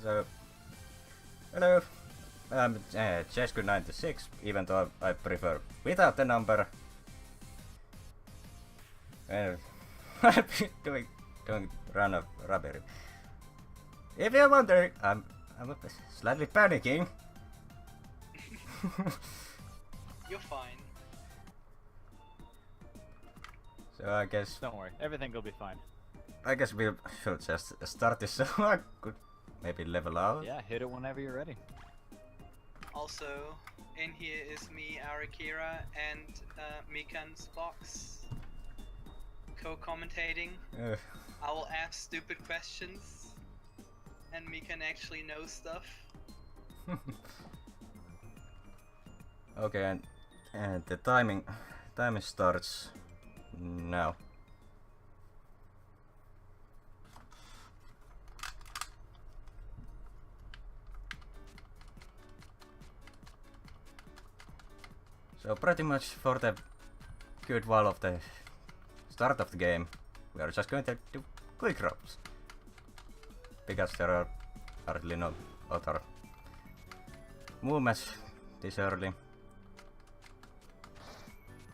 So, hello, I'm Jesku 96, even though I prefer without the number. I've been doing run of Rabi-Ribi. If you're wondering, I'm slightly panicking. You're fine. So I guess Don't worry, everything will be fine. we should just start this so I could maybe level out. Yeah, hit it whenever you're ready. Also, in here is me, Arakira, and Mikan's box. Co-commentating. I will ask stupid questions, and Mikan actually knows stuff. Okay, and the timing starts now. So pretty much for the good while of the start of the game, we are just going to do quick drops. Because there are hardly no other movements this early.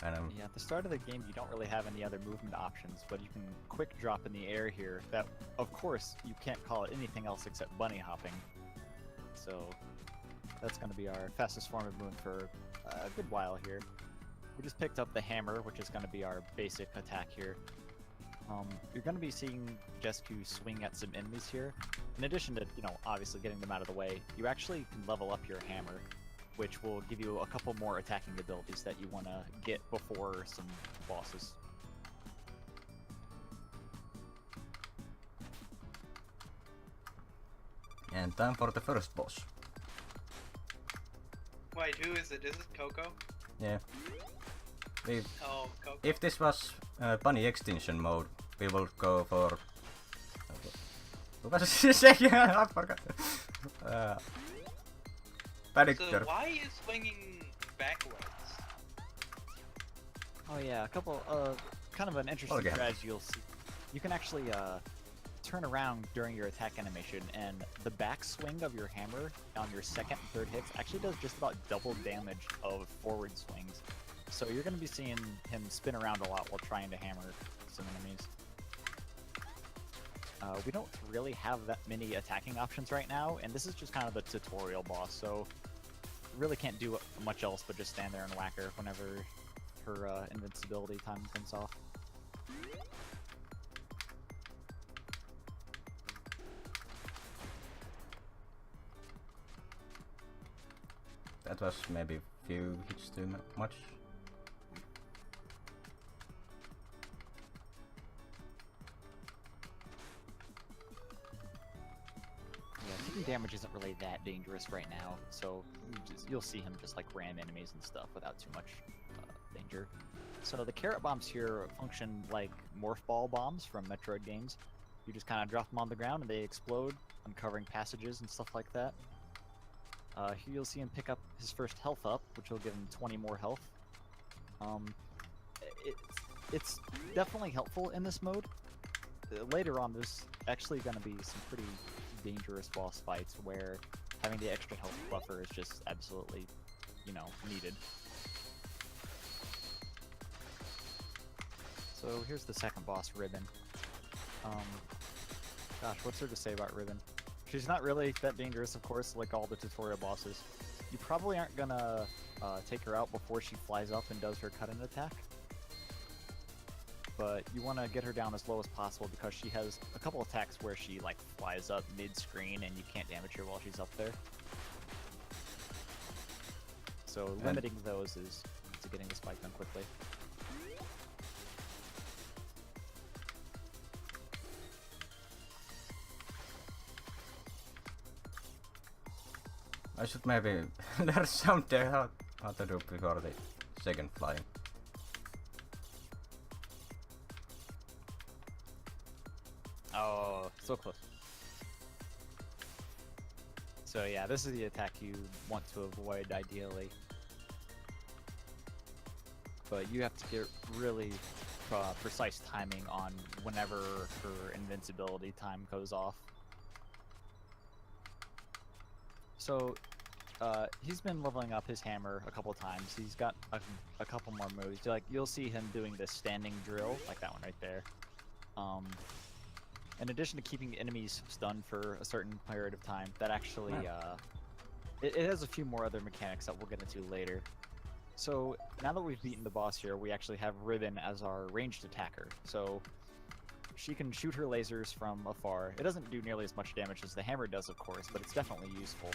And Yeah, at the start of the game you don't really have any other movement options, but you can quick drop in the air here. That, of course, you can't call it anything else except bunny hopping. So that's going to be our fastest form of movement for a good while here. We just picked up the hammer, which is going to be our basic attack here. You're going to be seeing Jesku swing at some enemies here. In addition to, obviously getting them out of the way, you actually can level up your hammer, which will give you a couple more attacking abilities that you want to get before some bosses. and time for the first boss. Wait, who is it? Is it Coco? Yeah. Oh, Coco. If this was bunny extinction mode, we will go for. What was it saying? I forgot. Panic So curve. why are you swinging backwards? Oh yeah, a couple, kind of an interesting Okay. strategy you'll see. You can actually, turn around during your attack animation, and the backswing of your hammer on your second and third hits actually does just about double damage of forward swings. So you're going to be seeing him spin around a lot while trying to hammer some enemies. We don't really have that many attacking options right now, and this is just kind of the tutorial boss, so really can't do much else but just stand there and whack her whenever her invincibility time comes off. That was maybe a few hits too much. Yeah, taking damage isn't really that dangerous right now, so you'll see him just like ram enemies and stuff without too much danger. So the carrot bombs here function like morph ball bombs from Metroid games. You just kind of drop them on the ground and they explode, uncovering passages and stuff like that. Here you'll see him pick up his first health up, which will give him 20 more health. It's definitely helpful in this mode. Later on, there's actually going to be some pretty dangerous boss fights where having the extra health buffer is just absolutely, needed. So here's the second boss, Ribbon. Gosh, what's there to say about Ribbon? She's not really that dangerous, of course, like all the tutorial bosses. You probably aren't gonna take her out before she flies up and does her cut-in attack. But you want to get her down as low as possible because she has a couple attacks where she like flies up mid-screen and you can't damage her while she's up there. So limiting those is to getting the spike done quickly. I should maybe learn something how to do before the second flying. Oh, so close. So yeah, this is the attack you want to avoid ideally. But you have to get really precise timing on whenever her invincibility time goes off. So, he's been leveling up his hammer a couple times. He's got a couple more moves. Like, you'll see him doing this standing drill, like that one right there. In addition to keeping enemies stunned for a certain period of time, that actually, it has a few more other mechanics that we'll get into later. So, now that we've beaten the boss here, we actually have Ribbon as our ranged attacker. So, she can shoot her lasers from afar. It doesn't do nearly as much damage as the hammer does, of course, but it's definitely useful.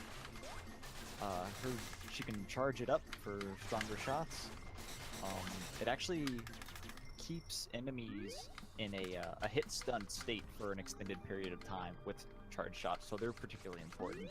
She can charge it up for stronger shots. It actually keeps enemies in a hit stunned state for an extended period of time with charge shots, so they're particularly important.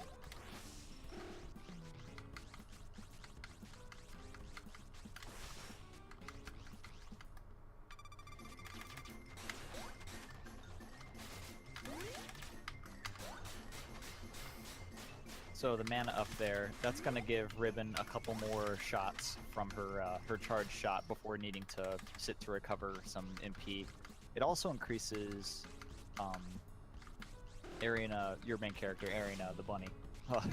So the mana up there, that's going to give Ribbon a couple more shots from her charge shot before needing to sit to recover some MP. It also increases Arena, your main character, Arena, the bunny,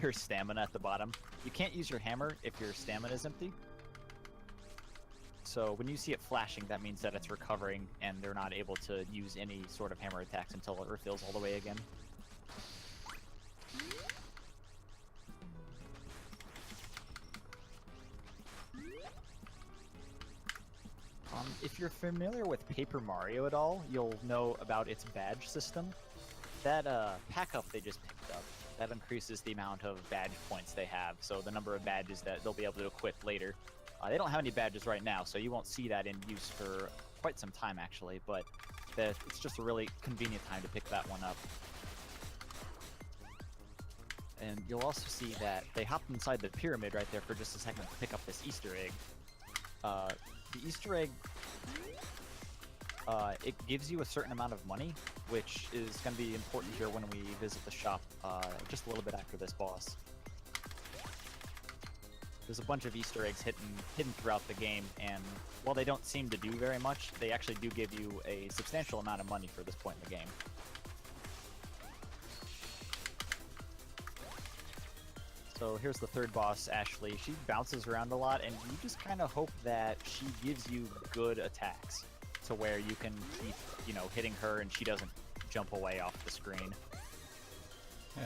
her stamina at the bottom. You can't use your hammer if your stamina is empty. So when you see it flashing, that means that it's recovering and they're not able to use any sort of hammer attacks until it refills all the way again. If you're familiar with Paper Mario at all, you'll know about its badge system. That pack-up they just picked up, that increases the amount of badge points they have, so the number of badges that they'll be able to equip later. They don't have any badges right now, so you won't see that in use for quite some time actually, but it's just a really convenient time to pick that one up. And you'll also see that they hopped inside the pyramid right there for just a second to pick up this Easter egg. The Easter egg, it gives you a certain amount of money, which is going to be important here when we visit the shop just a little bit after this boss. There's a bunch of Easter eggs hidden throughout the game, and while they don't seem to do very much, they actually do give you a substantial amount of money for this point in the game. So here's the third boss, Ashley. She bounces around a lot, and you just kind of hope that she gives you good attacks to where you can keep, hitting her and she doesn't jump away off the screen.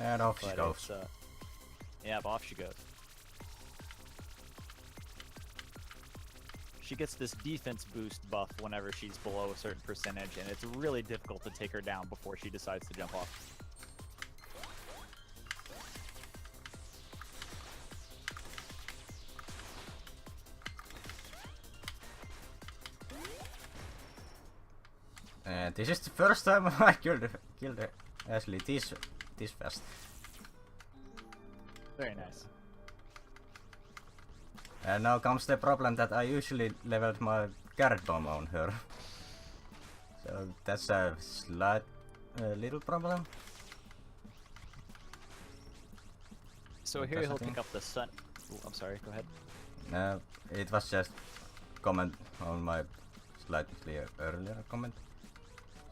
And off she goes. Yeah, off she goes. She gets this defense boost buff whenever she's below a certain percentage, and it's really difficult to take her down before she decides to jump off. This is the first time I killed Ashley this fast. Very nice. And now comes the problem that I usually leveled my carrot bomb on her. So that's a slight little problem. So here he'll pick up the sun. Ooh, I'm sorry, go ahead. No, it was just comment on my slightly earlier comment.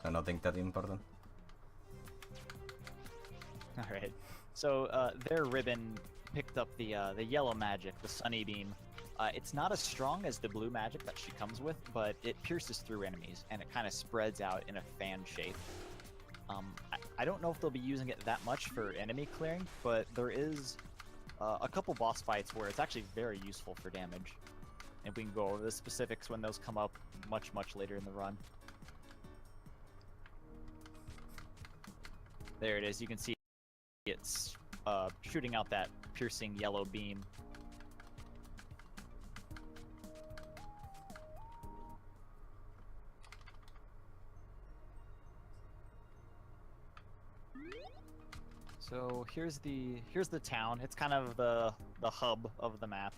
So nothing that important. Alright. So their Ribbon picked up the yellow magic, the Sunny Beam. It's not as strong as the blue magic that she comes with, but it pierces through enemies, and it kind of spreads out in a fan shape. I don't know if they'll be using it that much for enemy clearing, but there is a couple boss fights where it's actually very useful for damage. And we can go over the specifics when those come up much later in the run. There it is, you can see it's shooting out that piercing yellow beam. So here's the town. It's kind of the hub of the map.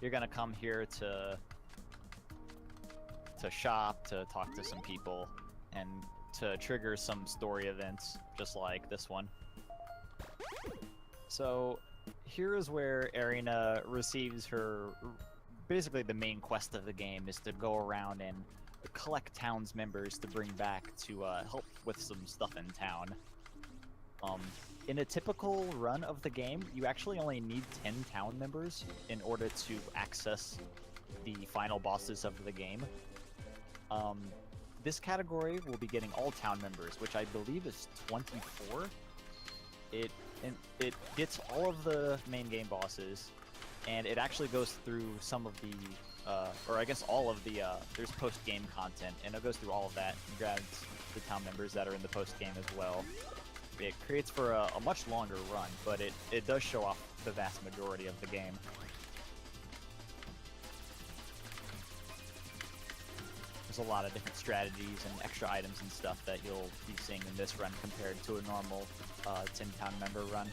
You're gonna come here to shop, to talk to some people, and to trigger some story events, just like this one. So here is where Arena receives her, basically the main quest of the game is to go around and collect town's members to bring back to help with some stuff in town. in a typical run of the game, you actually only need 10 town members in order to access the final bosses of the game. This category will be getting all town members, which I believe is 24. It gets all of the main game bosses, and it actually goes through some of the, or I guess all of the, there's post-game content, and it goes through all of that and grabs the town members that are in the post-game as well. It creates for a much longer run, but it does show off the vast majority of the game. There's a lot of different strategies and extra items and stuff that you'll be seeing in this run compared to a normal 10 town member run.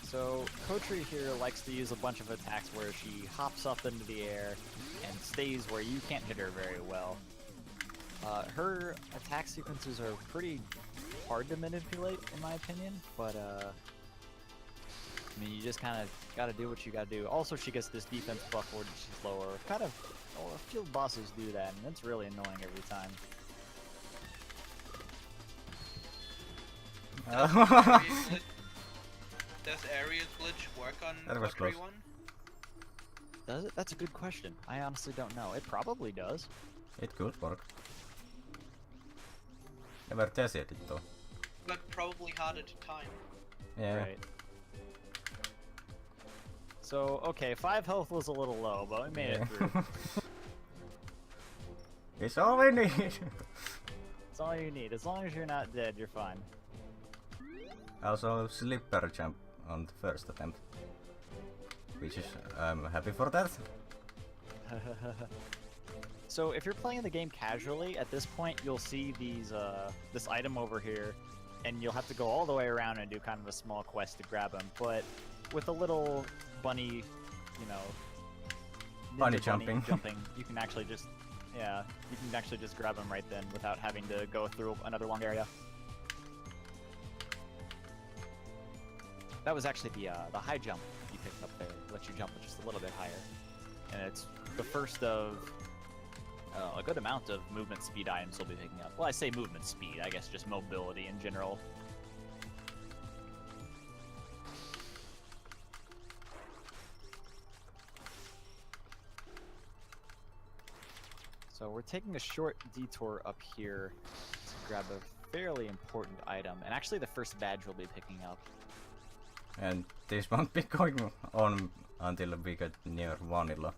So Kotri here likes to use a bunch of attacks where she hops up into the air and stays where you can't hit her very well. Her attack sequences are pretty hard to manipulate, in my opinion, but I mean, you just kind of gotta do what you gotta do. Also, she gets this defense buff where she's lower. Kind of, well, a few bosses do that, and it's really annoying every time. Does area glitch work on That was close. everyone? Does it? That's a good question. I honestly don't know. It probably does. It could work. Never tested it though. But probably harder to time. Yeah. Right. So, okay, 5 health was a little low, but we made it through. It's all we need. That's all you need. As long as you're not dead, you're fine. Also, slipper jump on the first attempt. Which is, I'm happy for that. So if you're playing the game casually, at this point you'll see these this item over here, and you'll have to go all the way around and do kind of a small quest to grab them. But with a little bunny, you know, Bunny jumping, you can actually just, yeah, you can actually just grab them right then without having to go through another long area. That was actually the high jump you picked up there. It lets you jump just a little bit higher, and it's the first of a good amount of movement speed items we'll be picking up. Well, I say movement speed, I guess just mobility in general. So we're taking a short detour up here to grab a fairly important item, and actually the first badge we'll be picking up. And this won't be going on until we get near vanilla.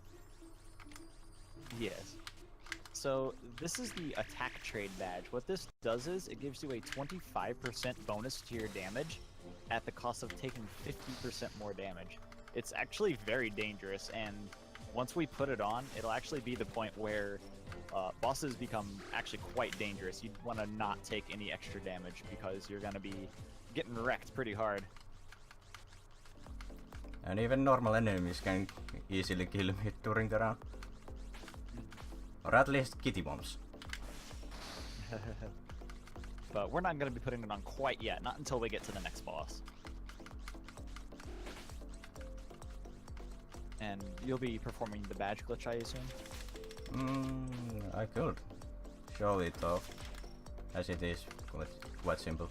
Yes. So this is the attack trade badge. What this does is it gives you a 25% bonus to your damage at the cost of taking 50% more damage. It's actually very dangerous, and once we put it on, it'll actually be the point where bosses become actually quite dangerous. You'd want to not take any extra damage because you're going to be getting wrecked pretty hard. And even normal enemies can easily kill me during the round. Or at least kitty bombs. But we're not going to be putting it on quite yet, not until we get to the next boss. And you'll be performing the badge glitch, I assume? I could show it off, as it is quite simple.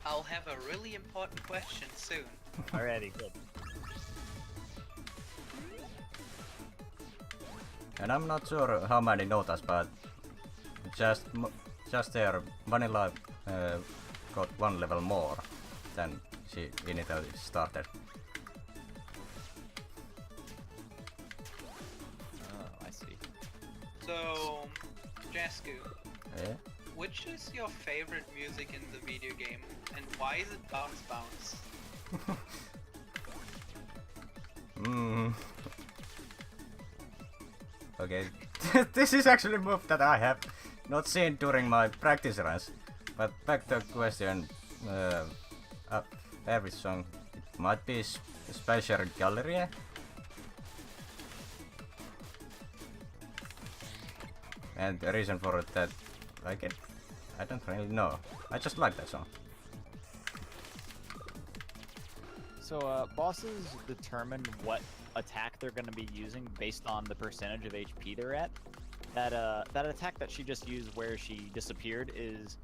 I'll have a really important question soon. Alrighty, good. And I'm not sure how many notas, but just there, Vanilla got 1 level more than she initially started. Oh, I see. So, Jesku, Yeah? which is your favorite music in the video game, and why is it Bounce Bounce? Okay, this is actually a move that I have not seen during my practice runs. But back to the question, favorite song, it might be Special Gallery. And the reason for it that I like it, I don't really know. I just like that song. So bosses determine what attack they're going to be using based on the percentage of HP they're at. That attack that she just used where she disappeared is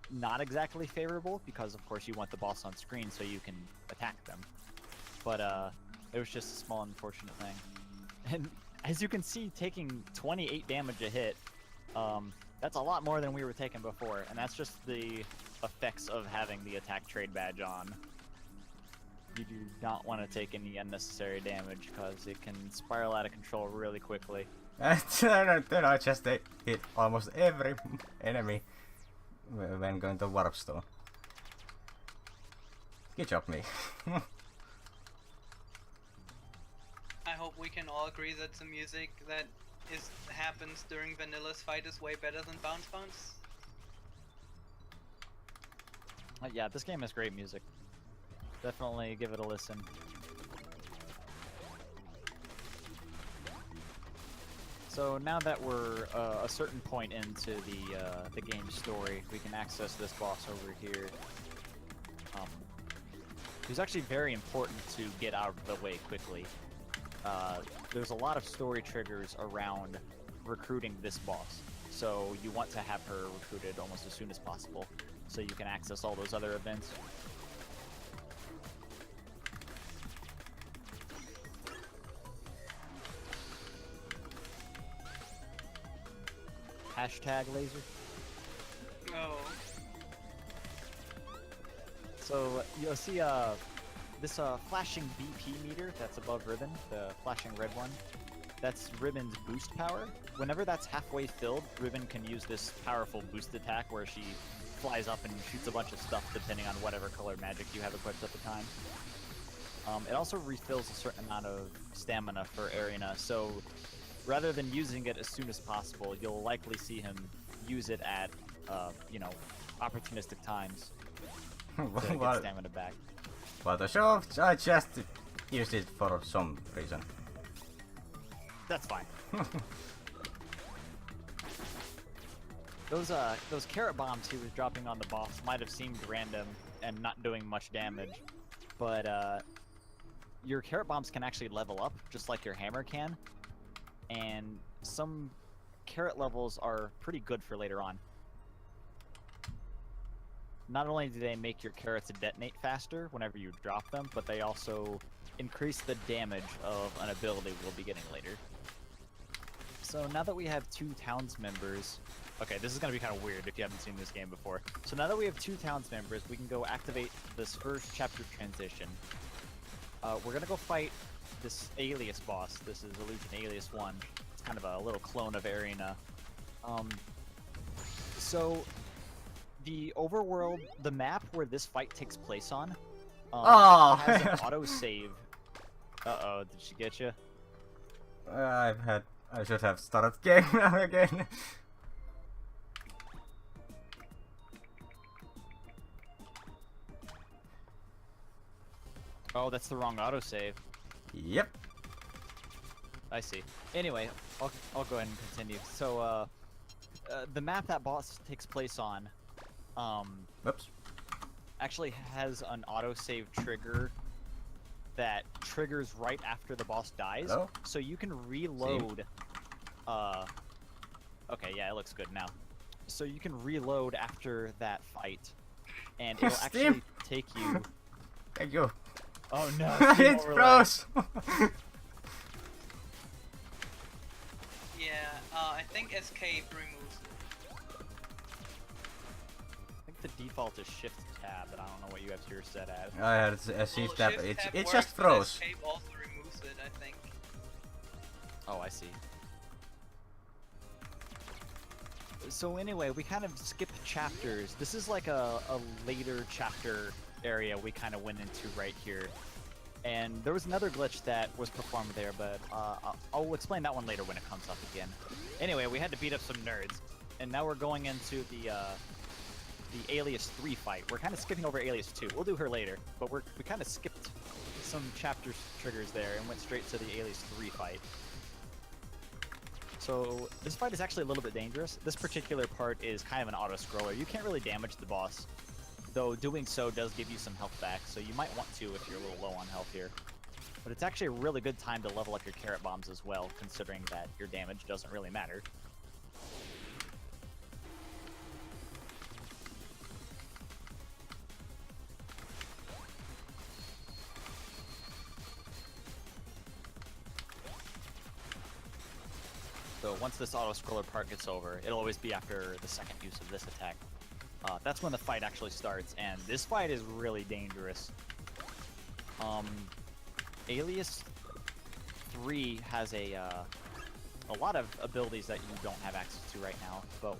not exactly favorable because of course you want the boss on screen so you can attack them. But it was just a small unfortunate thing. And as you can see, taking 28 damage a hit, that's a lot more than we were taking before, and that's just the effects of having the attack trade badge on. You do not want to take any unnecessary damage because it can spiral out of control really quickly. I just hit almost every enemy when going to Warp Stone. Good job, me. I hope we can all agree that the music that happens during Vanilla's fight is way better than Bounce Bounce. Yeah, this game has great music. Definitely give it a listen. So now that we're a certain point into the game's story, we can access this boss over here. It's actually very important to get out of the way quickly. There's a lot of story triggers around recruiting this boss, so you want to have her recruited almost as soon as possible, so you can access all those other events. Hashtag laser. Oh. So you'll see this flashing BP meter that's above Ribbon, the flashing red one. That's Ribbon's boost power. Whenever that's halfway filled, Ribbon can use this powerful boost attack where she flies up and shoots a bunch of stuff depending on whatever color magic you have equipped at the time. It also refills a certain amount of stamina for Arena, so rather than using it as soon as possible, you'll likely see him use it at, you know, opportunistic times to get stamina back. What a show! I just used it for some reason. That's fine. Those carrot bombs he was dropping on the boss might have seemed random and not doing much damage, but your carrot bombs can actually level up just like your hammer can, and some carrot levels are pretty good for later on. Not only do they make your carrots detonate faster whenever you drop them, but they also increase the damage of an ability we'll be getting later. So now that we have 2 towns members, okay, this is going to be kind of weird if you haven't seen this game before. So now that we have 2 towns members, we can go activate this first chapter transition. We're going to go fight this alias boss. This is Illusion Alias 1. It's kind of a little clone of Arena. So the overworld, the map where this fight takes place on, has an autosave. Uh-oh, did she get you? I should have started game now again. Oh, that's the wrong autosave. Yep. I see. Anyway, I'll go ahead and continue. So, the map that boss takes place on, Whoops. actually has an autosave trigger that triggers right after the boss dies. Hello? So you can reload. Okay, yeah, it looks good now. So you can reload after that fight, and it'll actually take you. Thank you. Oh no! It froze. Yeah, I think escape removes it. I think the default is Shift Tab, but I don't know what you have yours set as. I had a shift tab. Shift tab It works, just but froze. escape also removes it, I think. Oh, I see. So anyway, we kind of skipped chapters. This is like a later chapter area we kind of went into right here. And there was another glitch that was performed there, but I'll explain that one later when it comes up again. Anyway, we had to beat up some nerds. And now we're going into the Alias 3 fight. We're kind of skipping over Alias 2. We'll do her later, but we kind of skipped some chapter triggers there and went straight to the Alias 3 fight. So this fight is actually a little bit dangerous. This particular part is kind of an auto-scroller. You can't really damage the boss, though doing so does give you some health back, so you might want to if you're a little low on health here. But it's actually a really good time to level up your carrot bombs as well, considering that your damage doesn't really matter. So once this auto-scroller part gets over, it'll always be after the second use of this attack. That's when the fight actually starts, and this fight is really dangerous. Alias 3 has a lot of abilities that you don't have access to right now, but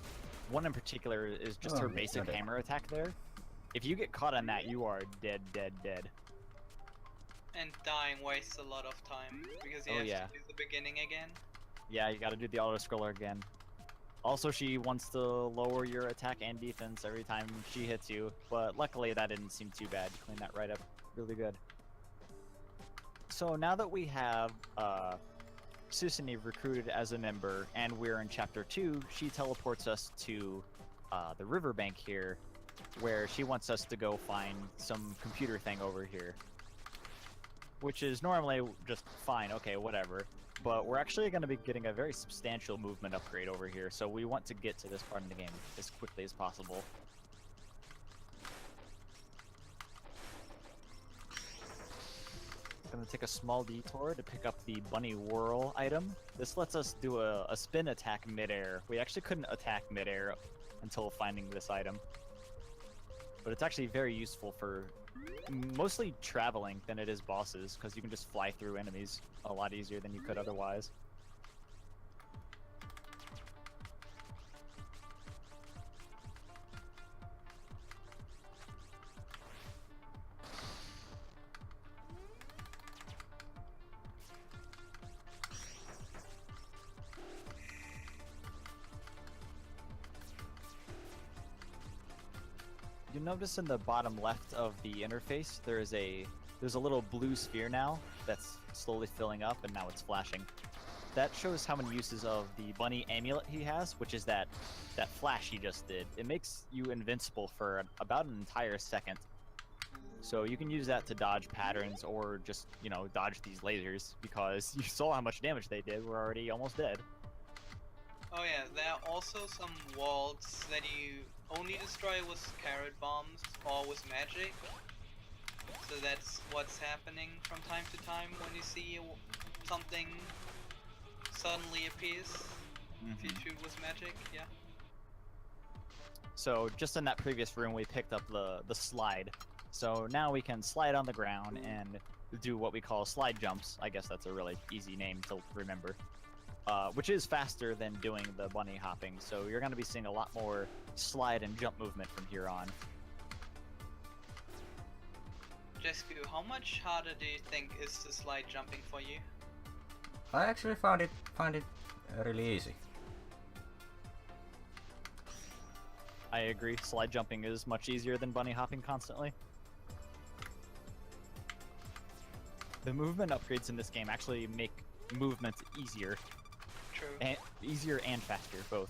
one in particular is just her basic hammer attack there. If you get caught on that, you are dead, dead, dead. And dying wastes a lot of time, because you have to do the beginning again. Yeah, you gotta do the auto-scroller again. Also, she wants to lower your attack and defense every time she hits you, but luckily that didn't seem too bad. You cleaned that right up really good. So now that we have Susani recruited as a member, and we're in Chapter 2, she teleports us to the riverbank here, where she wants us to go find some computer thing over here. Which is normally just fine, okay, whatever. But we're actually going to be getting a very substantial movement upgrade over here, so we want to get to this part of the game as quickly as possible. Going to take a small detour to pick up the Bunny Whirl item. This lets us do a spin attack midair. We actually couldn't attack midair until finding this item. But it's actually very useful for mostly traveling than it is bosses, because you can just fly through enemies a lot easier than you could otherwise. You notice in the bottom left of the interface there's a little blue sphere now that's slowly filling up, and now it's flashing. That shows how many uses of the bunny amulet he has, which is that flash he just did. It makes you invincible for about an entire second. So you can use that to dodge patterns or just, you know, dodge these lasers, because you saw how much damage they did. We're already almost dead. Oh yeah, there are also some walls that you only destroy with carrot bombs or with magic. So that's what's happening from time to time when you see something suddenly appears. If you shoot with magic, yeah. So just in that previous room we picked up the slide. So now we can slide on the ground and do what we call slide jumps. I guess that's a really easy name to remember. Which is faster than doing the bunny hopping, so you're going to be seeing a lot more slide and jump movement from here on. Jesku, how much harder do you think is the slide jumping for you? I actually found it really easy. I agree, slide jumping is much easier than bunny hopping constantly. The movement upgrades in this game actually make movement easier. True. And easier and faster, both.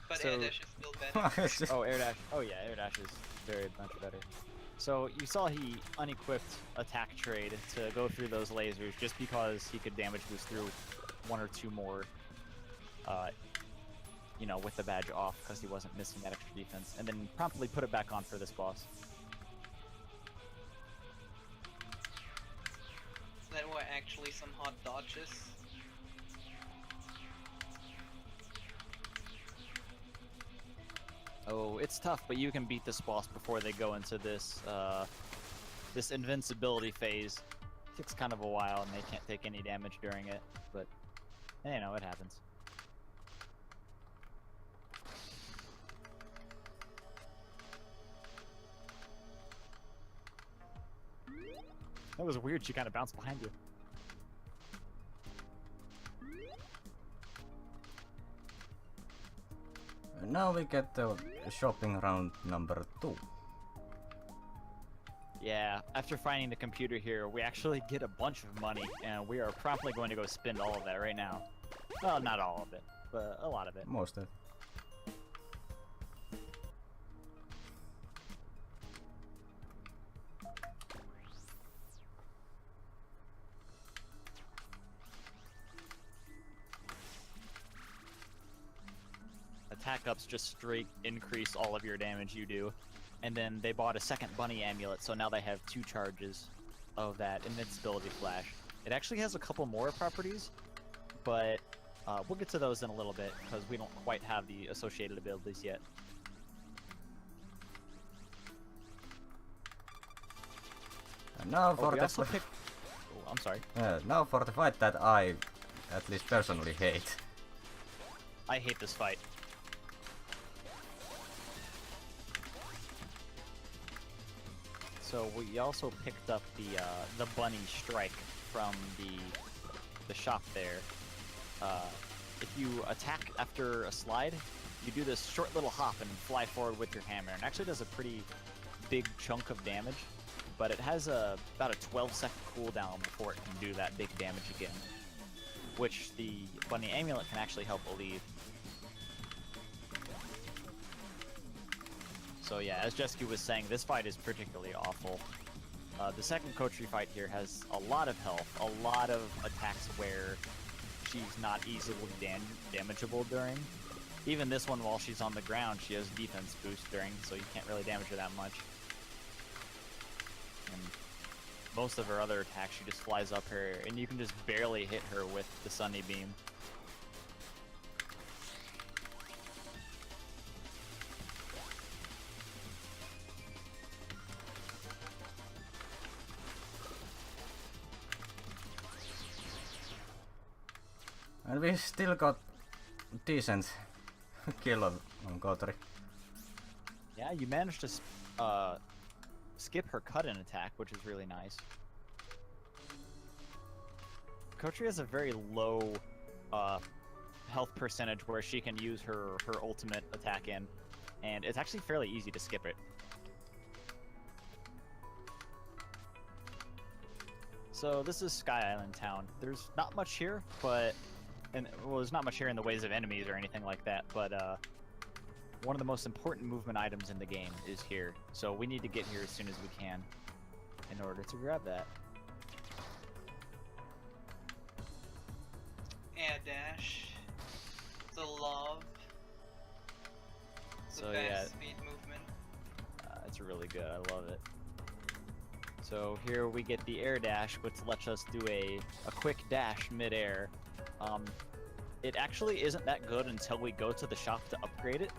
But So- air dash is still better. Oh, air dash. Oh yeah, air dash is very much better. So you saw he unequipped attack trade to go through those lasers just because he could damage boost through one or two more, you know, with the badge off, because he wasn't missing that extra defense, and then promptly put it back on for this boss. That were actually some hot dodges. Oh, it's tough, but you can beat this boss before they go into this this invincibility phase. It takes kind of a while, and they can't take any damage during it, but you know, it happens. That was weird, she kind of bounced behind you. And now we get the shopping round number 2. Yeah, after finding the computer here, we actually get a bunch of money, and we are promptly going to go spend all of that right now. Well, not all of it, but a lot of it. Most of it. Attack ups just straight increase all of your damage you do. And then they bought a second bunny amulet, so now they have 2 charges of that invincibility flash. It actually has a couple more properties, but we'll get to those in a little bit because we don't quite have the associated abilities yet. And now for we the also picked... Oh, I'm sorry. now for the fight that I, at least personally, hate. I hate this fight. So we also picked up the bunny strike from the shop there. If you attack after a slide, you do this short little hop and fly forward with your hammer. And it actually does a pretty big chunk of damage, but it has about a 12-second cooldown before it can do that big damage again, which the bunny amulet can actually help alleviate. So yeah, as Jesku was saying, this fight is particularly awful. The second Kochi fight here has a lot of health, a lot of attacks where she's not easily damageable during. Even this one, while she's on the ground, she has defense boost during, so you can't really damage her that much. And most of her other attacks, she just flies up here, and you can just barely hit her with the Sunny Beam. And we still got decent kill on Kotori. Yeah, you managed to skip her cut-in attack, which is really nice. Kotori has a very low health percentage where she can use her ultimate attack in, and it's actually fairly easy to skip it. So this is Sky Island Town. There's not much here, but well, there's not much here in the ways of enemies or anything like that, but one of the most important movement items in the game is here. So we need to get here as soon as we can in order to grab that. Air dash. The love. The So, fast yeah. speed movement. It's really good. I love it. So here we get the air dash, which lets us do a quick dash mid-air. It actually isn't that good until we go to the shop to upgrade it.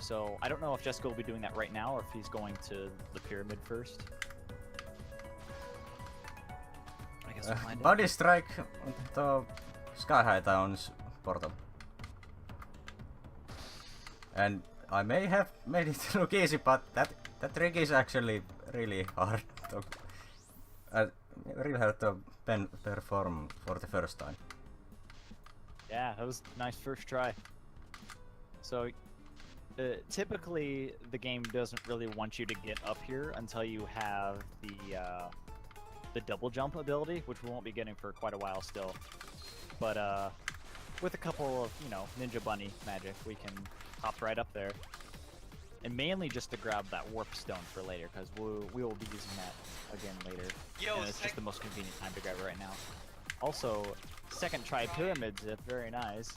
So I don't know if Jesku will be doing that right now or if he's going to the pyramid first. I guess we'll find out. Body strike to Sky High Town's portal. And I may have made it look easy, but that trick is actually really hard to perform for the first time. Yeah, that was a nice first try. So typically the game doesn't really want you to get up here until you have the double jump ability, which we won't be getting for quite a while still. But with a couple of, Ninja Bunny magic, we can hop right up there. And mainly just to grab that warp stone for later, because we will be using that again later. Yo, and it's just the most convenient time to grab it right now. Also, second try pyramid zip, very nice.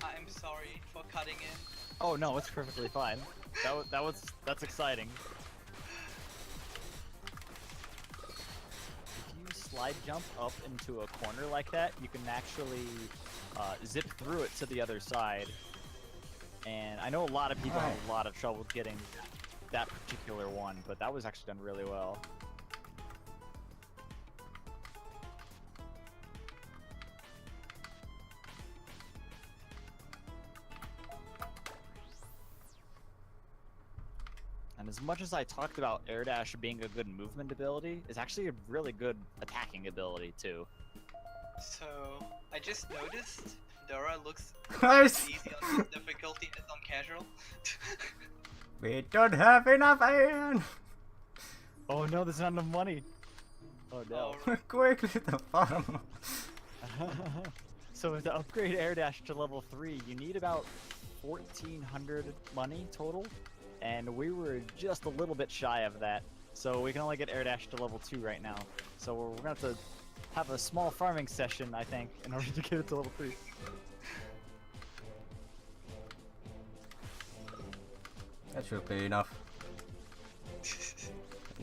I'm sorry for cutting in. Oh no, it's perfectly fine. That's exciting. If you slide jump up into a corner like that, you can actually zip through it to the other side. And I know a lot of people have a lot of trouble getting that particular one, but that was actually done really well. And as much as I talked about air dash being a good movement ability, it's actually a really good attacking ability too. So, I just noticed Dora looks Nice! easy on this difficulty as on casual. We don't have enough iron! Oh no, there's not enough money. Oh no. Oh, Quickly to farm. So to upgrade air dash to level 3, you need about 1,400 money total, and we were just a little bit shy of that. So we can only get air dash to level 2 right now. So we're gonna have to have a small farming session, I think, in order to get it to level 3. That should be enough.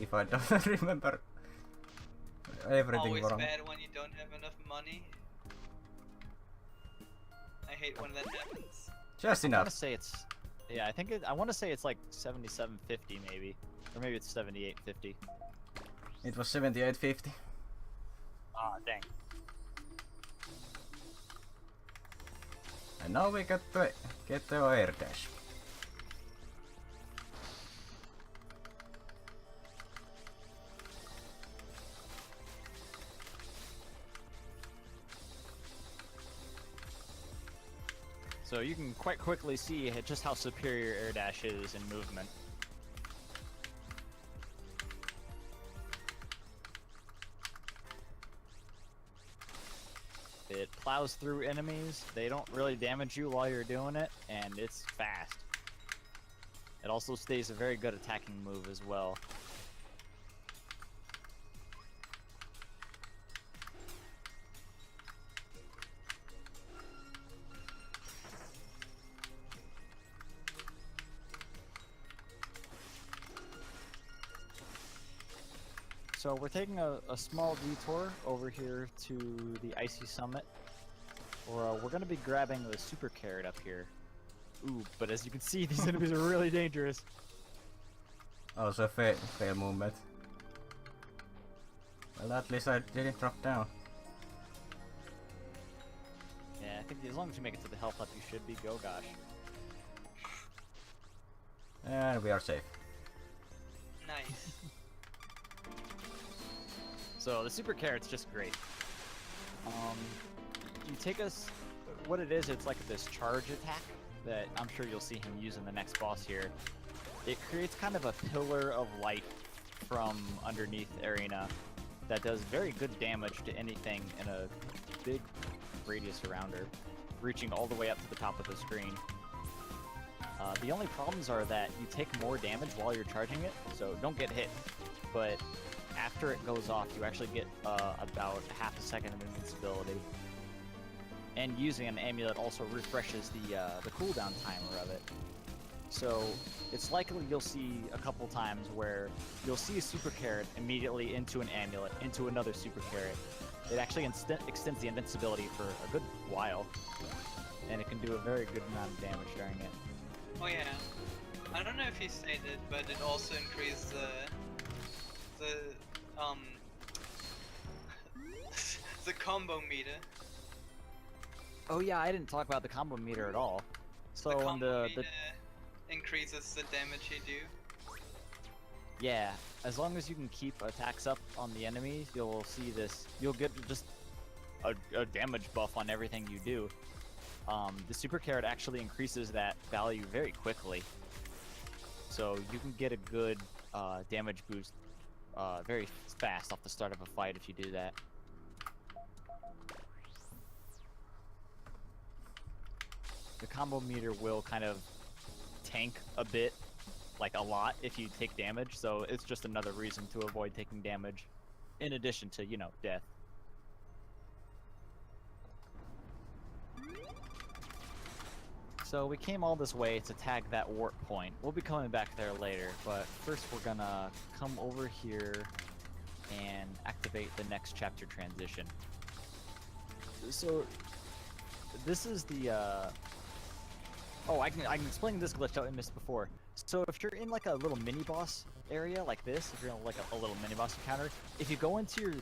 If I don't remember everything always wrong. bad when you don't have enough money. I hate when that happens. Just I want enough. to say it's, yeah, I want to say it's like 77.50 maybe, or maybe it's 78.50. It was 78.50. Ah, dang. And now we get the air dash. So you can quite quickly see just how superior air dash is in movement. It plows through enemies, they don't really damage you while you're doing it, and it's fast. It also stays a very good attacking move as well. So we're taking a small detour over here to the Icy Summit, where we're going to be grabbing the super carrot up here. Ooh, but as you can see, these enemies are really dangerous. Also fail movement. Well, at least I didn't drop down. Yeah, I think as long as you make it to the health up, you should be. Go gosh. And we are safe. Nice. So the super carrot's just great. You take us, what it is, it's like this charge attack that I'm sure you'll see him use in the next boss here. It creates kind of a pillar of light from underneath Arena that does very good damage to anything in a big radius around her, reaching all the way up to the top of the screen. The only problems are that you take more damage while you're charging it, so don't get hit. But after it goes off, you actually get about half a second of invincibility. And using an amulet also refreshes the cooldown timer of it. So it's likely you'll see a couple times where you'll see a super carrot immediately into an amulet, into another super carrot. It actually extends the invincibility for a good while, and it can do a very good amount of damage during it. Oh yeah. I don't know if you stated, but it also increased the combo meter. Oh yeah, I didn't talk about the combo meter at all. So The on combo the meter increases the damage you do. yeah, as long as you can keep attacks up on the enemies, you'll see this. You'll get just a damage buff on everything you do. The super carrot actually increases that value very quickly, so you can get a good damage boost very fast off the start of a fight if you do that. The combo meter will kind of tank a bit, like a lot, if you take damage, so it's just another reason to avoid taking damage, in addition to, you know, death. So we came all this way to tag that warp point. We'll be coming back there later, but first we're gonna come over here and activate the next chapter transition. So this is the oh, I can explain this glitch that we missed before. So if you're in like a little mini boss area like this, if you're in like a little mini boss encounter, if you go into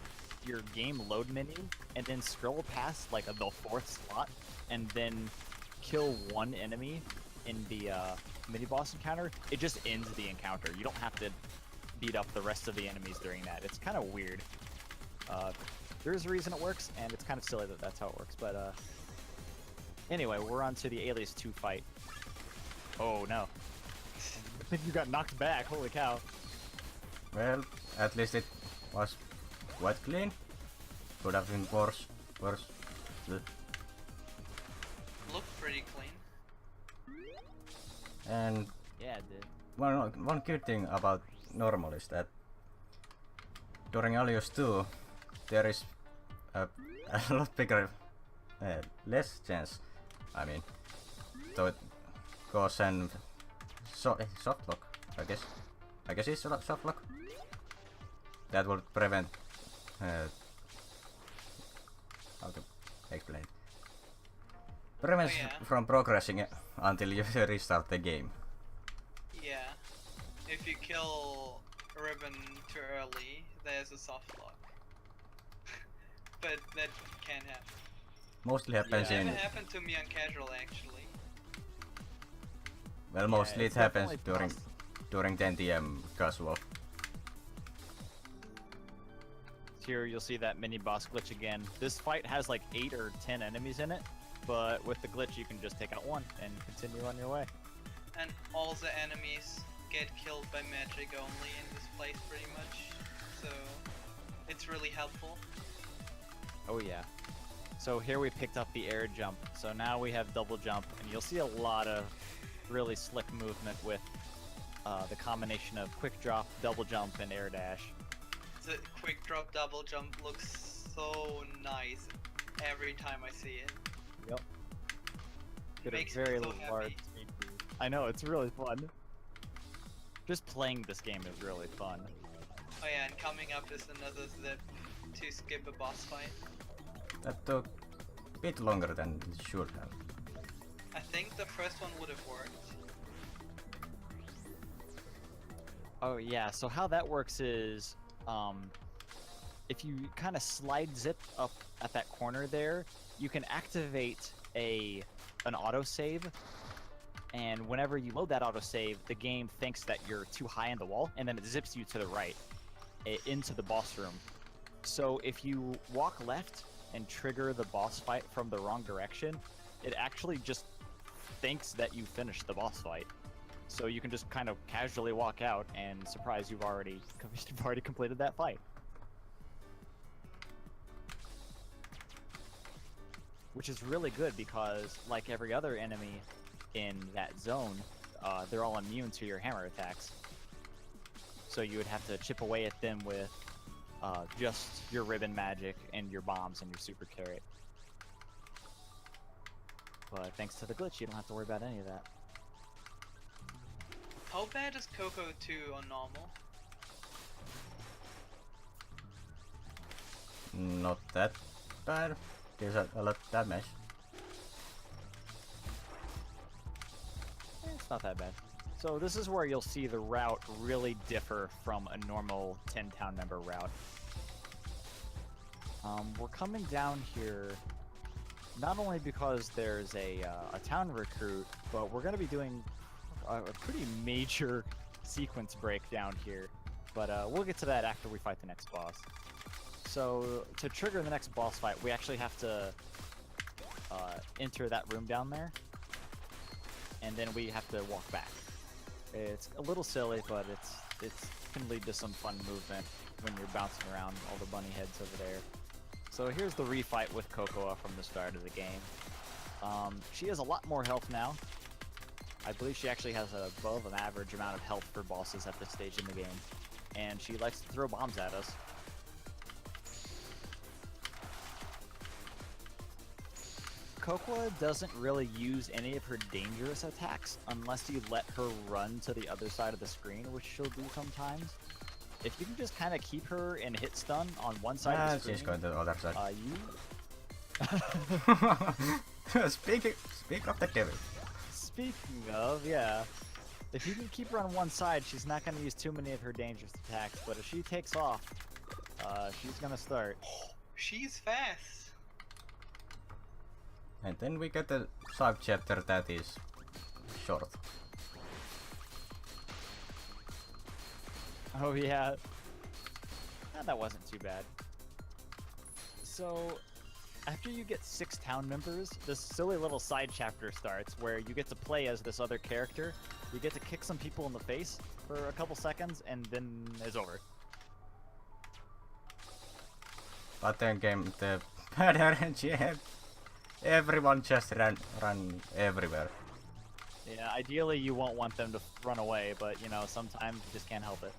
your game load menu and then scroll past like the 4th slot and then kill one enemy in the mini boss encounter, it just ends the encounter. You don't have to beat up the rest of the enemies during that. It's kind of weird. There's a reason it works, and it's kind of silly that that's how it works, but anyway, we're on to the Alias 2 fight. Oh no. I think you got knocked back, holy cow. Well, at least it was quite clean. Could have been worse. Ugh. Looked pretty clean. And Yeah, it did. one good thing about normal is that during Alios 2 there is a lot bigger, less chance. I mean, to cause an soft lock. I guess it's a soft lock that would prevent. How to explain? Prevents from progressing until you restart the game. Yeah. If you kill Ribbon too early, there's a soft lock. But that can happen. Mostly happens It in. happened to me on casual actually. Well, mostly it's it happens definitely during 10 TM casual. Here you'll see that mini boss glitch again. This fight has like 8 or 10 enemies in it, but with the glitch you can just take out one and continue on your way. And all the enemies get killed by magic only in this place pretty much. So it's really helpful. Oh yeah. So here we picked up the air jump. So now we have double jump, and you'll see a lot of really slick movement with the combination of quick drop, double jump, and air dash. The quick drop double jump looks so nice every time I see it. Yep. Get Makes a me very so large happy. screen view. I know, it's really fun. Just playing this game is really fun. Oh yeah, and coming up is another zip to skip a boss fight. That took a bit longer than it should have. I think the first one would have worked. Oh yeah, so how that works is, if you kind of slide zip up at that corner there, you can activate an autosave, and whenever you load that autosave, the game thinks that you're too high in the wall, and then it zips you to the right, into the boss room. So if you walk left and trigger the boss fight from the wrong direction, it actually just thinks that you finished the boss fight. So you can just kind of casually walk out and surprise you've already completed that fight. Which is really good because, like every other enemy in that zone, they're all immune to your hammer attacks. So you would have to chip away at them with just your ribbon magic and your bombs and your super carrot. But thanks to the glitch, you don't have to worry about any of that. How bad is Coco 2 on normal? Not that bad. There's a lot of damage. It's not that bad. So this is where you'll see the route really differ from a normal 10 town member route. We're coming down here not only because there's a town recruit, but we're going to be doing a pretty major sequence break down here. But we'll get to that after we fight the next boss. So to trigger the next boss fight, we actually have to enter that room down there, and then we have to walk back. It's a little silly, but it can lead to some fun movement when you're bouncing around all the bunny heads over there. So here's the refight with Cocoa from the start of the game. She has a lot more health now. I believe she actually has an above an average amount of health for bosses at this stage in the game, and she likes to throw bombs at us. Cocoa doesn't really use any of her dangerous attacks unless you let her run to the other side of the screen, which she'll do sometimes. If you can just kind of keep her in hit stun on one side of the screen, She's going to the other side. Speak of the devil. Speaking of, yeah. If you can keep her on one side, she's not going to use too many of her dangerous attacks, but if she takes off, she's going to start. She's fast. And then we get a sub-chapter that is short. Oh yeah. That wasn't too bad. So, after you get 6 town members, this silly little side chapter starts where you get to play as this other character, You get to kick some people in the face for a couple seconds, and then it's over. But then came the bad RNG. Everyone just ran everywhere. Yeah, ideally you won't want them to run away, but you know, sometimes you just can't help it.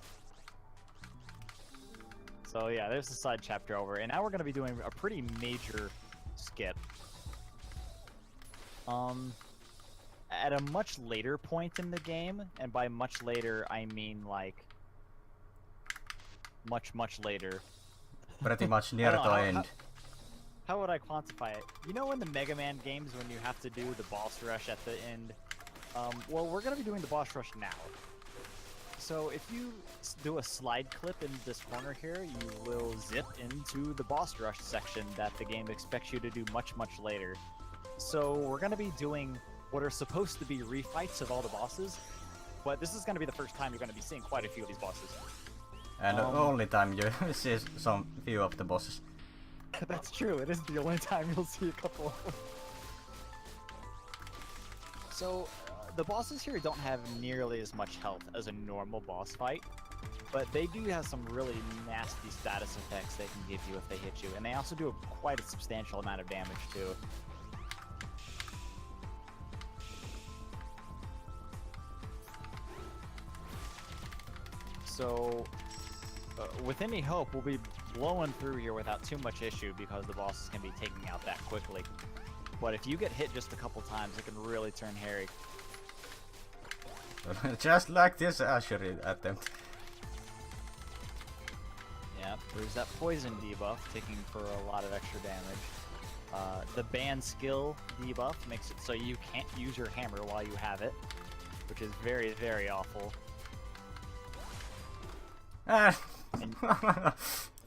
So yeah, there's the side chapter over, and now we're gonna be doing a pretty major skip. At a much later point in the game, and by much later I mean like much later. Pretty much near the end. How would I quantify it? You know in the Mega Man games when you have to do the boss rush at the end? Well, we're gonna be doing the boss rush now. So if you do a slide clip in this corner here, you will zip into the boss rush section that the game expects you to do much later. So we're gonna be doing what are supposed to be refights of all the bosses, but this is gonna be the first time you're gonna be seeing quite a few of these bosses. And the only time you see some few of the bosses. That's true, it is the only time you'll see a couple of them. So, the bosses here don't have nearly as much health as a normal boss fight, but they do have some really nasty status effects they can give you if they hit you, and they also do quite a substantial amount of damage too. So, with any hope, we'll be blowing through here without too much issue because the bosses can be taken out that quickly. But if you get hit just a couple times, it can really turn hairy. Just like this Ashery attempt. Yeah, there's that poison debuff, taking for a lot of extra damage. The ban skill debuff makes it so you can't use your hammer while you have it, which is very awful.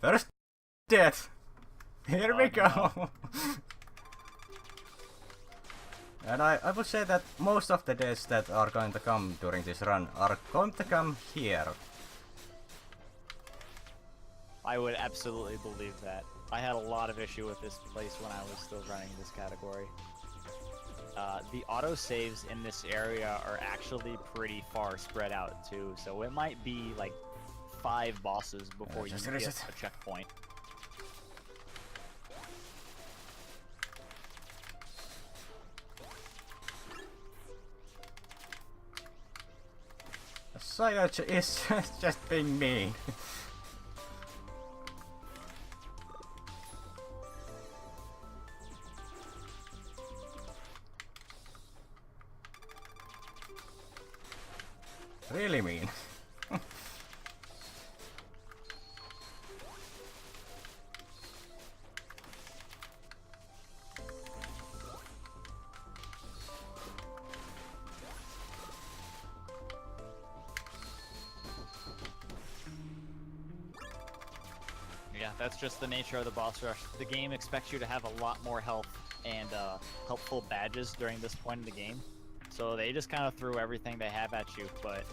First death. Here we go. No. And I would say that most of the deaths that are going to come during this run are going to come here. I would absolutely believe that. I had a lot of issue with this place when I was still running this category. The autosaves in this area are actually pretty far spread out too, so it might be like 5 bosses before you get a checkpoint. Sayoch is just being mean. Really mean. Yeah, that's just the nature of the boss rush. The game expects you to have a lot more health and helpful badges during this point in the game. So they just kind of threw everything they have at you, but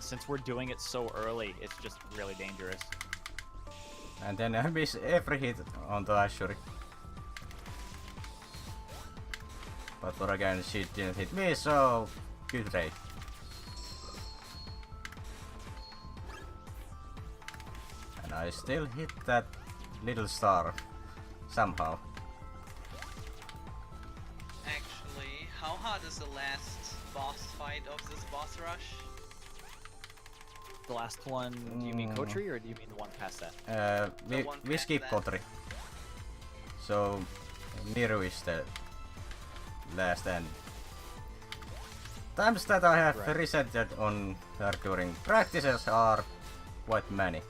since we're doing it so early, it's just really dangerous. And then I miss every hit on the Ashery. But again, she didn't hit me, so good raid. And I still hit that little star somehow. Actually, how hard is the last boss fight of this boss rush? The last one, do you mean Kotri or do you mean the one past that? We skip Kotri. So Miru is the last, and times that I have resetted on her during practices are quite many.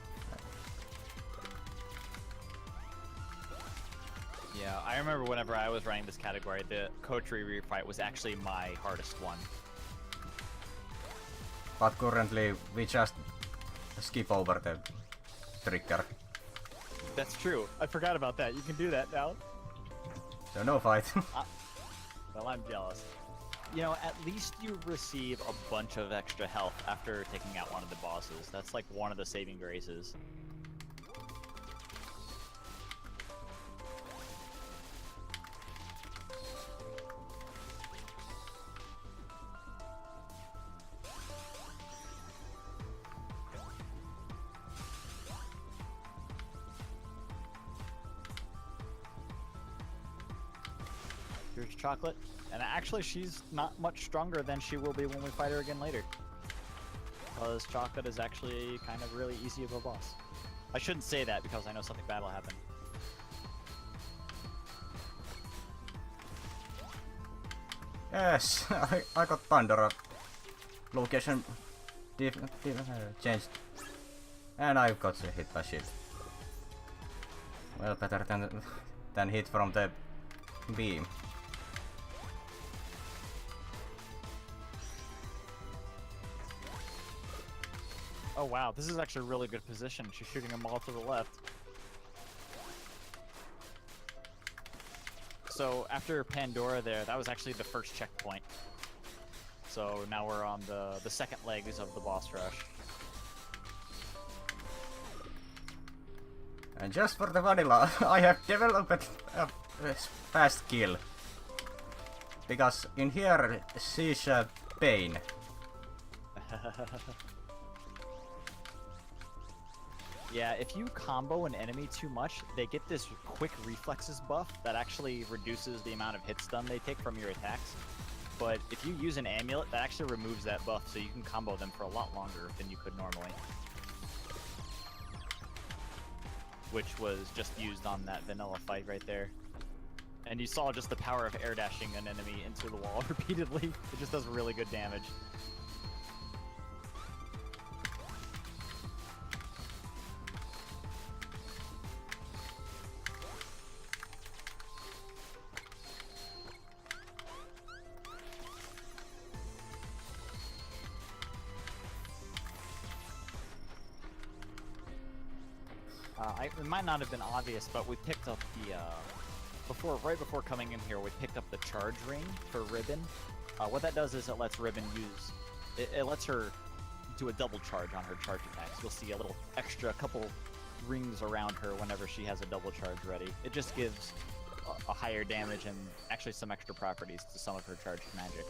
Yeah, I remember whenever I was running this category, the Kotri refight was actually my hardest one. But currently we just skip over the trigger. That's true. I forgot about that. You can do that now. So no fight. Well, I'm jealous. You know, at least you receive a bunch of extra health after taking out one of the bosses. That's like one of the saving graces. There's Chocolate. And actually, she's not much stronger than she will be when we fight her again later. Because Chocolate is actually kind of really easy of a boss. I shouldn't say that because I know something bad will happen. Yes, I got Pandora location changed. And I got hit by shit. Well, better than hit from the beam. Oh wow, this is actually a really good position. She's shooting them all to the left. So after Pandora there, that was actually the first checkpoint. So now we're on the second legs of the boss rush. And just for the vanilla, I have developed a fast kill. Because in here, she's a pain. Yeah, if you combo an enemy too much, they get this quick reflexes buff that actually reduces the amount of hit stun they take from your attacks. But if you use an amulet, that actually removes that buff, so you can combo them for a lot longer than you could normally. Which was just used on that vanilla fight right there. And you saw just the power of air dashing an enemy into the wall repeatedly. It just does really good damage. It might not have been obvious, but we picked up the, right before coming in here, we picked up the charge ring for Ribbon. What that does is it lets Ribbon it lets her do a double charge on her charge attacks. You'll see a little extra couple rings around her whenever she has a double charge ready. It just gives a higher damage and actually some extra properties to some of her charged magic.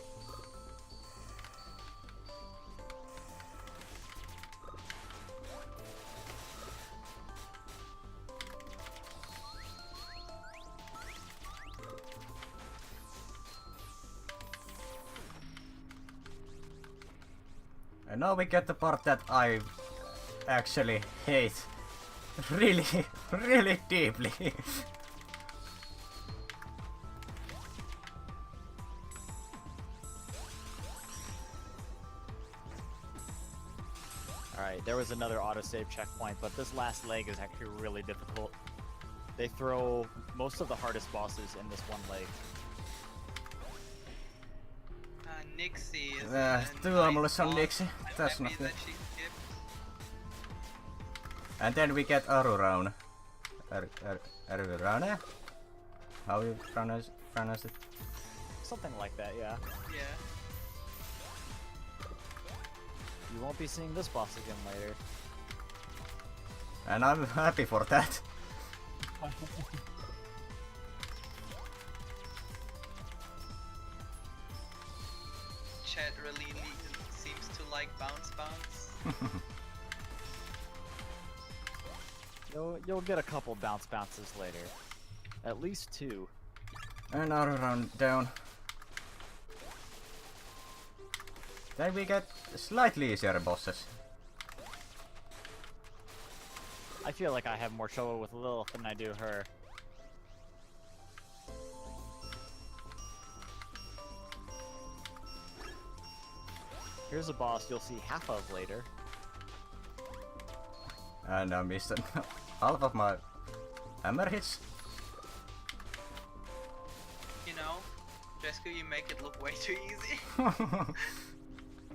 And now we get the part that I actually hate really, really deeply. Alright, there was another autosave checkpoint, but this last leg is actually really difficult. They throw most of the hardest bosses in this one leg. Nixie is Tuomullessa on Nixie. That's not good. And then we get Arurana. Arurana? How you pronounce it? Something like that, yeah. Yeah. You won't be seeing this boss again later. And I'm happy for that. Chat really seems to like bounce. You'll get a couple bounces later. At least 2. And Arurana down. Then we get slightly easier bosses. I feel like I have more trouble with Lilith than I do her. Here's a boss you'll see half of later. And I missed half of my hammer hits. You know, Jesku, you make it look way too easy.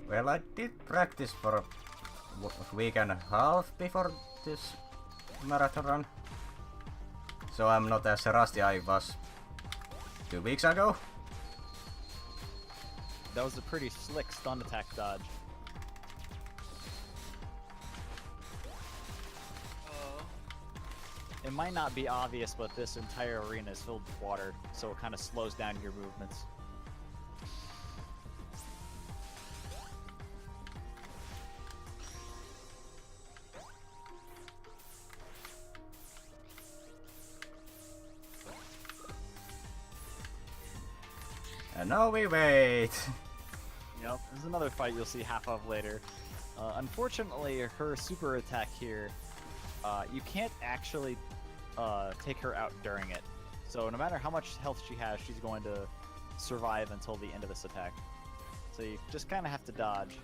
Well, I did practice for a week and a half before this marathon run. So I'm not as rusty I was 2 weeks ago. That was a pretty slick stun attack dodge. It might not be obvious, but this entire arena is filled with water, so it kind of slows down your movements. And now we wait. Yep, there's another fight you'll see half of later. Unfortunately, her super attack here, you can't actually take her out during it. So no matter how much health she has, she's going to survive until the end of this attack. So you just kind of have to dodge.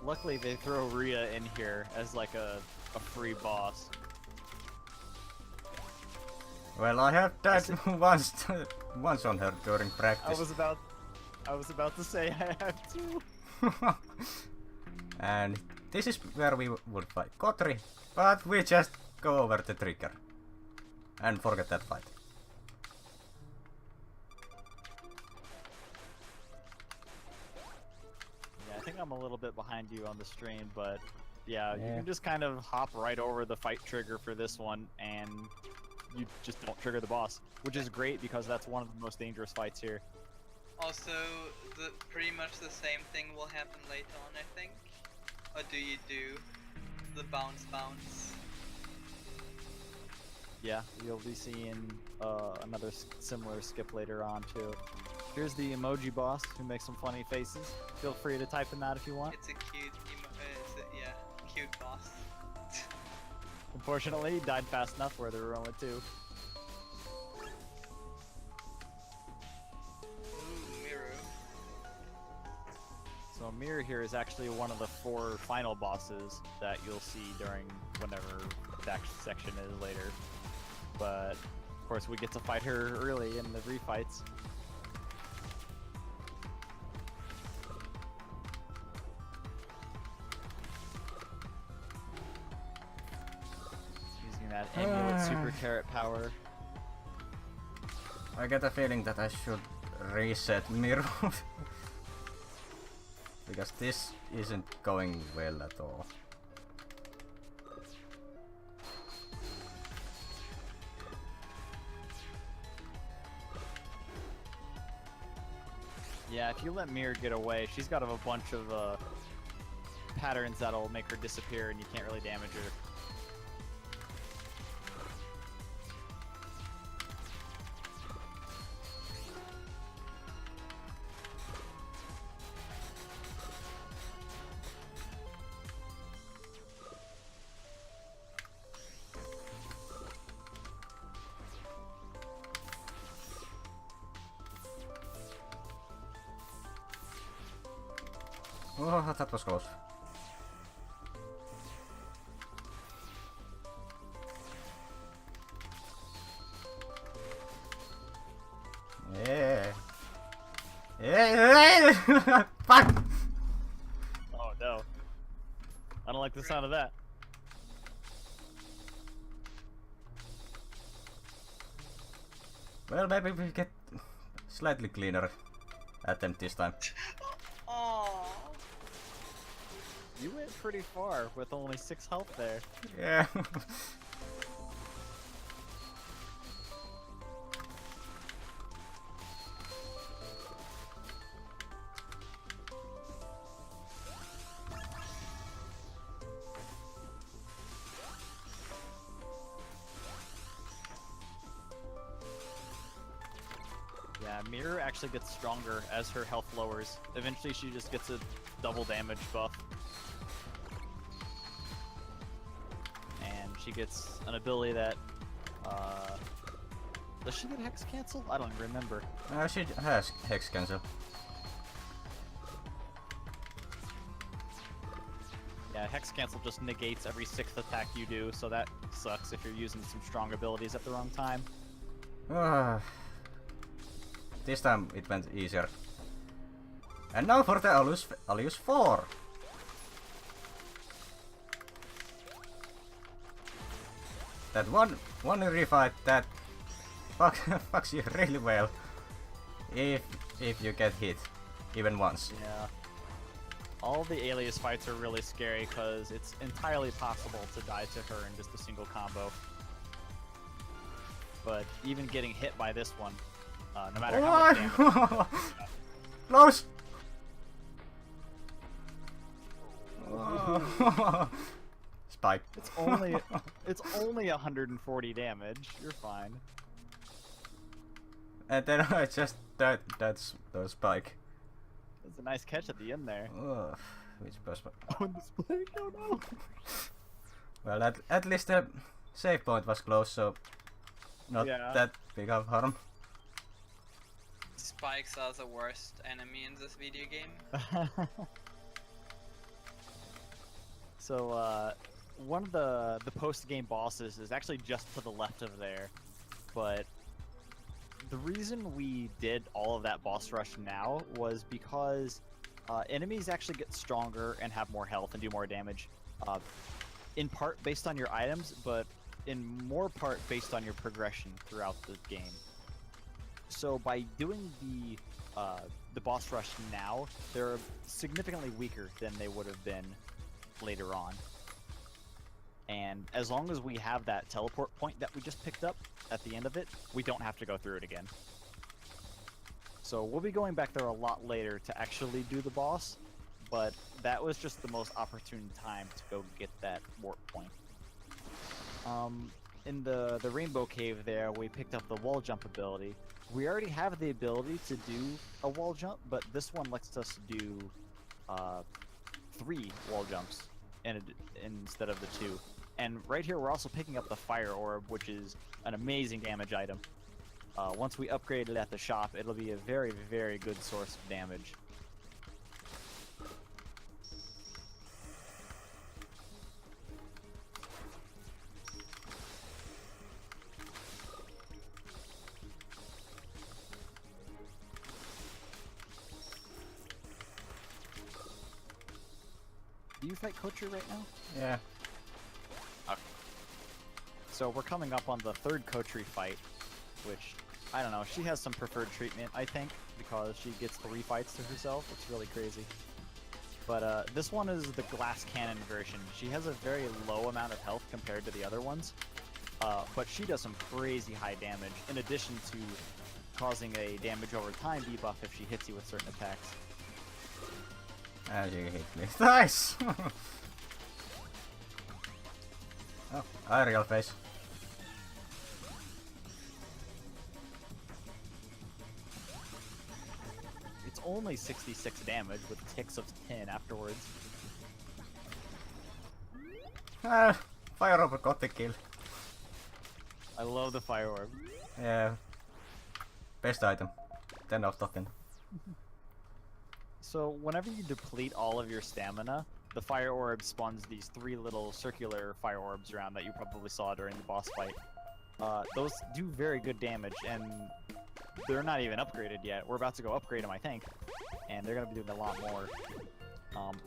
Luckily, they throw Rhea in here as like a free boss. Well, I have died once on her during practice. I was about to say I have to. And this is where we would fight Kotri, but we just go over the trigger and forget that fight. Yeah, I think I'm a little bit behind you on the stream, but yeah, you can just kind of hop right over the fight trigger for this one, and you just don't trigger the boss, which is great because that's one of the most dangerous fights here. Also, pretty much the same thing will happen later on, I think. Or do you do the bounce? Yeah, you'll be seeing another similar skip later on too. Here's the emoji boss who makes some funny faces. Feel free to type in that if you want. It's a cute, cute boss. Unfortunately, he died fast enough where there were only two. So Mirror here is actually one of the 4 final bosses that you'll see during whenever that section is later. But of course we get to fight her early in the refights. Using that amulet super carrot power. I get a feeling that I should reset Mirror. Because this isn't going well at all. Yeah, if you let Mirror get away, she's got a bunch of patterns that'll make her disappear and you can't really damage her. Oh, that was close. Yeah. Yeah. Fuck. Oh no. I don't like the sound of that. Well, maybe we get slightly cleaner attempt this time. Oh. You went pretty far with only 6 health there. Yeah. Yeah, Mirror actually gets stronger as her health lowers. Eventually she just gets a double damage buff. And she gets an ability that, does she get Hex Cancel? I don't even remember. She has Hex Cancel. Yeah, Hex Cancel just negates every 6th attack you do, so that sucks if you're using some strong abilities at the wrong time. This time it went easier. And now for the Alius 4. That one refight that fucks you really well if you get hit even once. Yeah. All the Alias fights are really scary because it's entirely possible to die to her in just a single combo. but even getting hit by this one, no matter how much damage. Close! Spike. It's only 140 damage. You're fine. And then I just died. That's the spike. That's a nice catch at the end there. Ugh, which boss? On the spike? Oh no! Well, at least the save point was close, so not that big of harm. Spikes are the worst enemy in this video game. So, one of the post-game bosses is actually just to the left of there, but the reason we did all of that boss rush now was because enemies actually get stronger and have more health and do more damage, in part based on your items, but in more part based on your progression throughout the game. So by doing the boss rush now, they're significantly weaker than they would have been later on. And as long as we have that teleport point that we just picked up at the end of it, we don't have to go through it again. So we'll be going back there a lot later to actually do the boss, but that was just the most opportune time to go get that warp point. In the rainbow cave there, we picked up the wall jump ability. We already have the ability to do a wall jump, but this one lets us do 3 wall jumps instead of the 2. And right here, we're also picking up the fire orb, which is an amazing damage item. Once we upgrade it at the shop, it'll be a very, very good source of damage. Do you fight Kocher right now? Yeah. Okay. So we're coming up on the 3rd Kocher fight, which, I don't know, she has some preferred treatment, I think, because she gets 3 fights to herself. It's really crazy. But this one is the glass cannon version. She has a very low amount of health compared to the other ones, but she does some crazy high damage, in addition to causing a damage over time debuff if she hits you with certain attacks. As you hit me. Nice! Oh, aerial face. It's only 66 damage with ticks of 10 afterwards. Ah, fire orb got the kill. I love the fire orb. Yeah. Best item. 10 out of 10. So whenever you deplete all of your stamina, the fire orb spawns these 3 little circular fire orbs around that you probably saw during the boss fight. Those do very good damage, and they're not even upgraded yet. We're about to go upgrade them, I think, and they're going to be doing a lot more.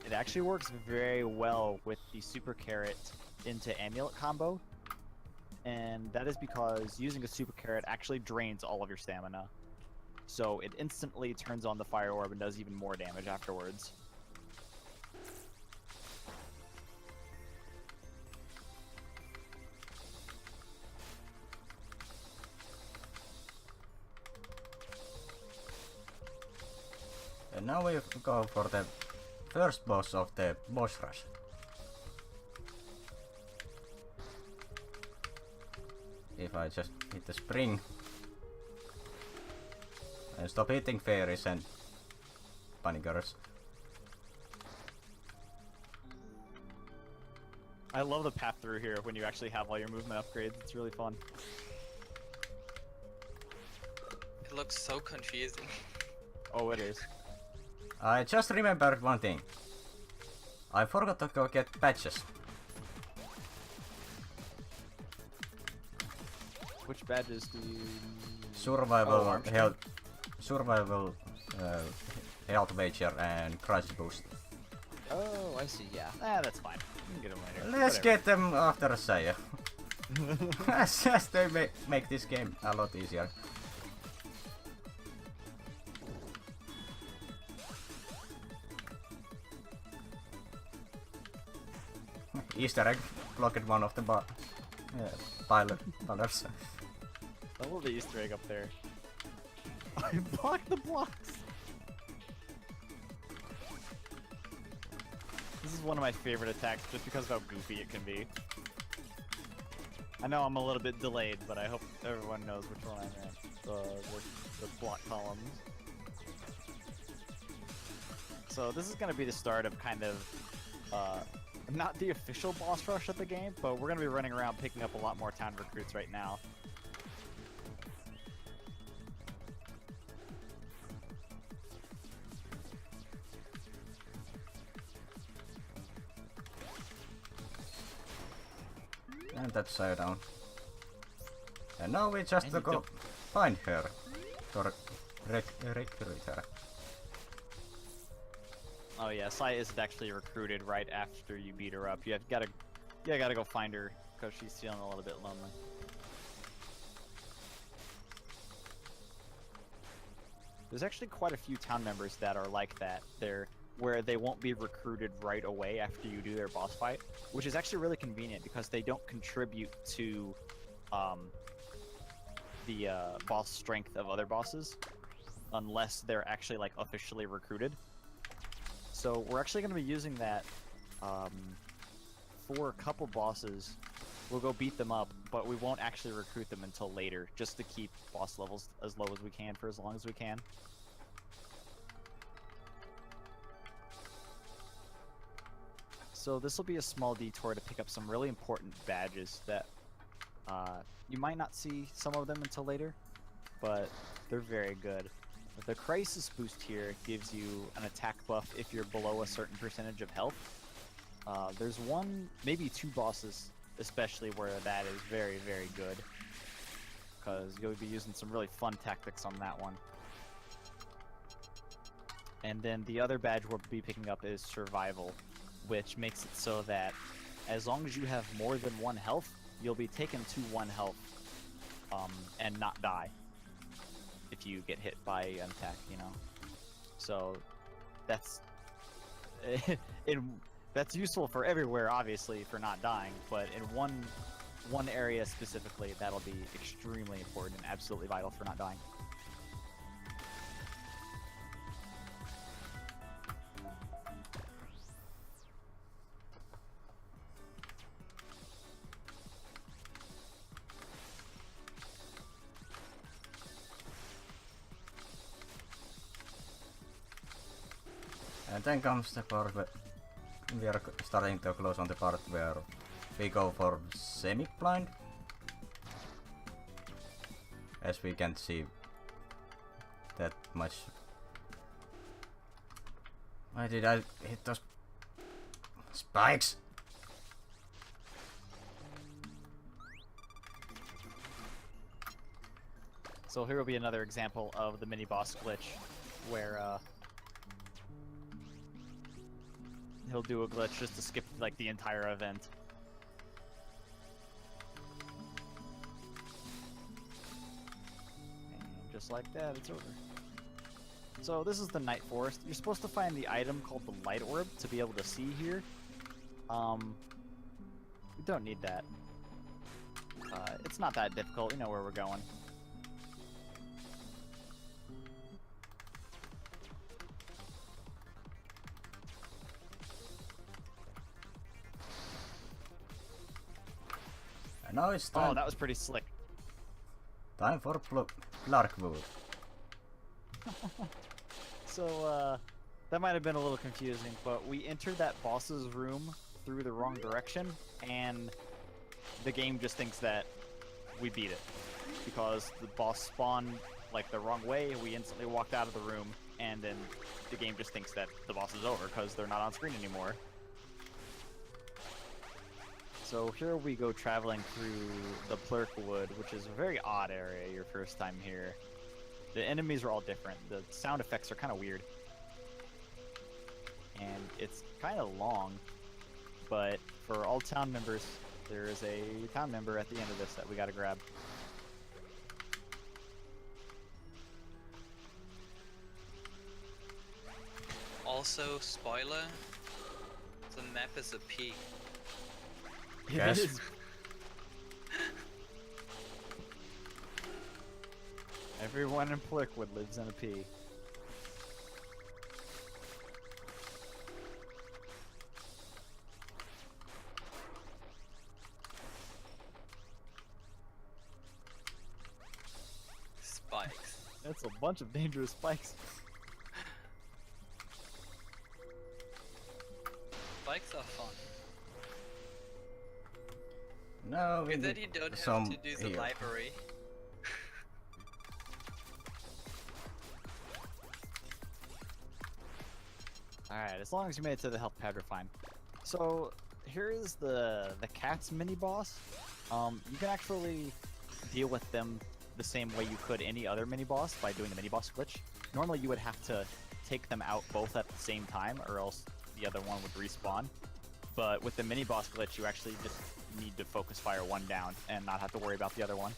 It actually works very well with the super carrot into amulet combo, and that is because using a super carrot actually drains all of your stamina. So it instantly turns on the fire orb and does even more damage afterwards. And now we go for the first boss of the boss rush. If I just hit the spring and stop hitting fairies and bunny girls. I love the path through here when you actually have all your movement upgrades. It's really fun. It looks so confusing. Oh, it is. I just remembered one thing. I forgot to go get badges. Which badges do you... Survival health, survival health wager and crisis boost. Oh, I see, yeah. That's fine. You can get them later. Let's Whatever. get them after Saya. Just to make this game a lot easier. Easter egg blocked one of the pillars. I love the Easter egg up there. I blocked the blocks! This is one of my favorite attacks just because of how goofy it can be. I know I'm a little bit delayed, but I hope everyone knows which one I meant. The block columns. So this is going to be the start of kind of, not the official boss rush of the game, but we're going to be running around picking up a lot more town recruits right now. And that's side down. And now we just And go find her. Or recruit her. Oh yeah, Sai isn't actually recruited right after you beat her up. You gotta go find her because she's feeling a little bit lonely. There's actually quite a few town members that are like that. Where they won't be recruited right away after you do their boss fight, which is actually really convenient because they don't contribute to the boss strength of other bosses unless they're actually like officially recruited. So we're actually going to be using that for a couple bosses. We'll go beat them up, but we won't actually recruit them until later, just to keep boss levels as low as we can for as long as we can. So this will be a small detour to pick up some really important badges that you might not see some of them until later, but they're very good. The Crisis boost here gives you an attack buff if you're below a certain percentage of health. There's one, maybe two bosses especially where that is very, very good, because you'll be using some really fun tactics on that one. And then the other badge we'll be picking up is Survival, which makes it so that as long as you have more than 1 health, you'll be taken to 1 health and not die if you get hit by an attack, you know. So that's that's useful for everywhere, obviously, for not dying, but in one area specifically, that'll be extremely important and absolutely vital for not dying. And then comes the part where we are starting to close on the part where we go for semi-blind. As we can't see that much. Why did I hit those spikes? So here will be another example of the mini-boss glitch, where he'll do a glitch just to skip like the entire event. And just like that, it's over. So this is the Night Forest. You're supposed to find the item called the Light Orb to be able to see here. We don't need that. It's not that difficult, you know where we're going. And now it's time. Oh, that was pretty slick. Time for Larkwood. So, that might have been a little confusing, but we entered that boss's room through the wrong direction, and the game just thinks that we beat it. Because the boss spawned, like, the wrong way, we instantly walked out of the room, and then the game just thinks that the boss is over, because they're not on screen anymore. So here we go traveling through the Plurkwood, which is a very odd area your first time here. The enemies are all different. The sound effects are kind of weird. And it's kind of long, but for all town members, there is a town member at the end of this that we gotta grab. Also, spoiler, the map is a peak. Yes. It is. Everyone in Plickwood lives in a P. Spikes. That's a bunch of dangerous spikes. Spikes are fun. No, we Good that need you don't have some to do the here. library. Alright, as long as you made it to the health pad, we're fine. So, here is the cat's mini-boss. You can actually deal with them the same way you could any other mini-boss by doing the mini-boss glitch. Normally you would have to take them out both at the same time, or else the other one would respawn. But with the mini-boss glitch, you actually just need to focus fire one down and not have to worry about the other one.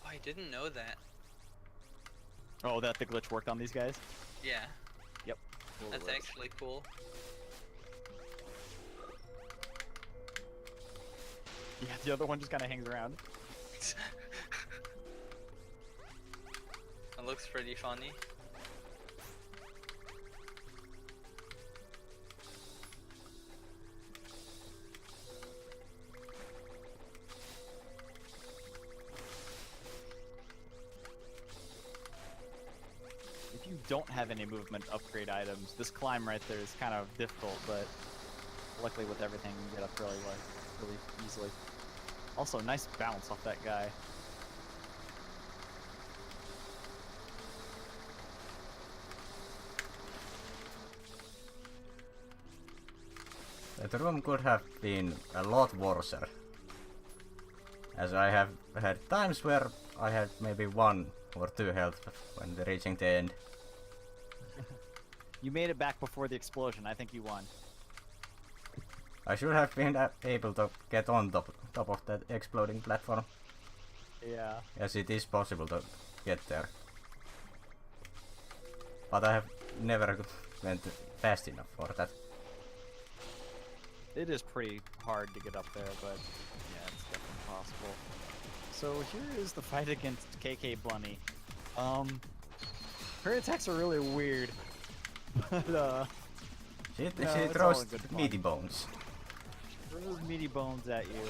Oh, I didn't know that. Oh, that the glitch worked on these guys? Yeah, Yep. that's actually cool. Yeah, the other one just kind of hangs around. It looks pretty funny. If you don't have any movement upgrade items, this climb right there is kind of difficult, but luckily with everything you get up really easily. Also, nice bounce off that guy. That room could have been a lot worse. As I have had times where I had maybe 1 or 2 health when reaching the end. You made it back before the explosion. I think you won. I should have been able to get on top of that exploding platform, Yeah. as it is possible to get there. But I have never went fast enough for that. It is pretty hard to get up there, but yeah, it's definitely possible. So here is the fight against KK Bunny. Her attacks are really weird, but She No, it's all throws in good fun. meaty bones. throws meaty bones at you,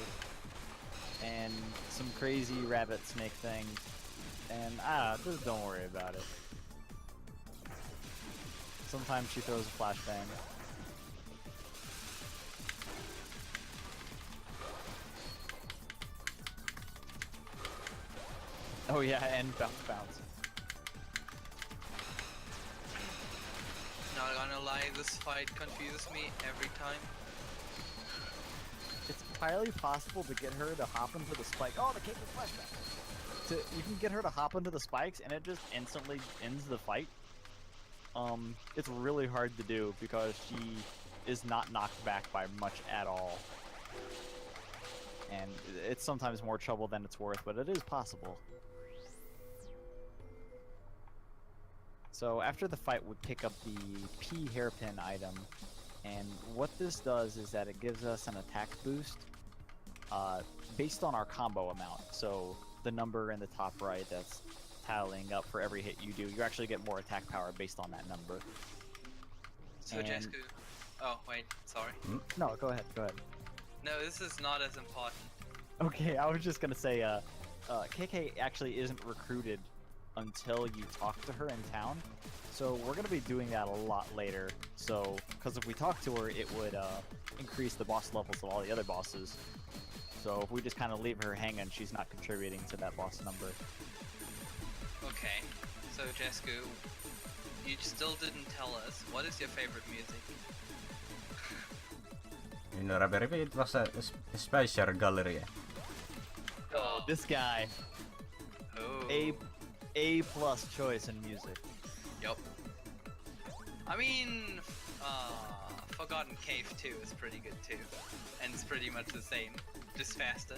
and some crazy rabbit snake thing, and just don't worry about it. Sometimes she throws a flashbang. Oh yeah, and bounce. Not gonna lie, this fight confuses me every time. It's entirely possible to get her to hop into the spike. Oh, the kick is flashback. You can get her to hop into the spikes, and it just instantly ends the fight. It's really hard to do because she is not knocked back by much at all. And it's sometimes more trouble than it's worth, but it is possible. So after the fight, we pick up the P hairpin item, and what this does is that it gives us an attack boost based on our combo amount. So the number in the top right that's tallying up for every hit you do, you actually get more attack power based on that number. So And- Jesku. Oh wait, sorry. No, go ahead. No, this is not as important. Okay, I was just gonna say, KK actually isn't recruited until you talk to her in town, so we're gonna be doing that a lot later. So, because if we talk to her, it would increase the boss levels of all the other bosses. So if we just kind of leave her hanging, she's not contributing to that boss number. Okay, so Jesku, you still didn't tell us, what is your favorite music? In Rabi-Ribi it was a Speicher Gallery. Oh, This guy, oh. A plus choice in music. Yup. I mean, Forgotten Cave 2 is pretty good too. And it's pretty much the same, just faster.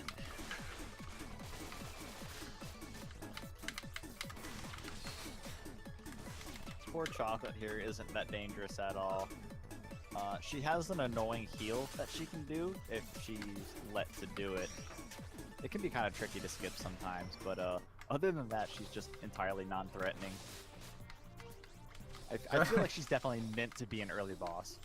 Poor Chocolate here isn't that dangerous at all. She has an annoying heal that she can do if she's let to do it. It can be kind of tricky to skip sometimes, but Other than that, she's just entirely non-threatening. I feel like she's definitely meant to be an early boss.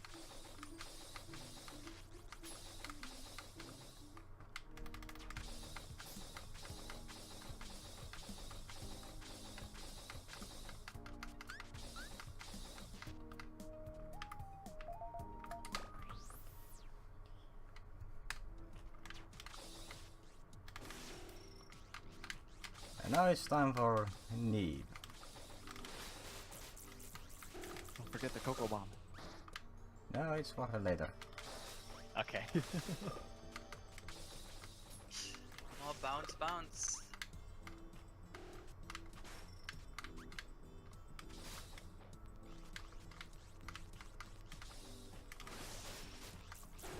And now it's time for Neve. Don't forget the Cocoa Bomb. No, it's for her later. Okay. Oh, bounce, bounce.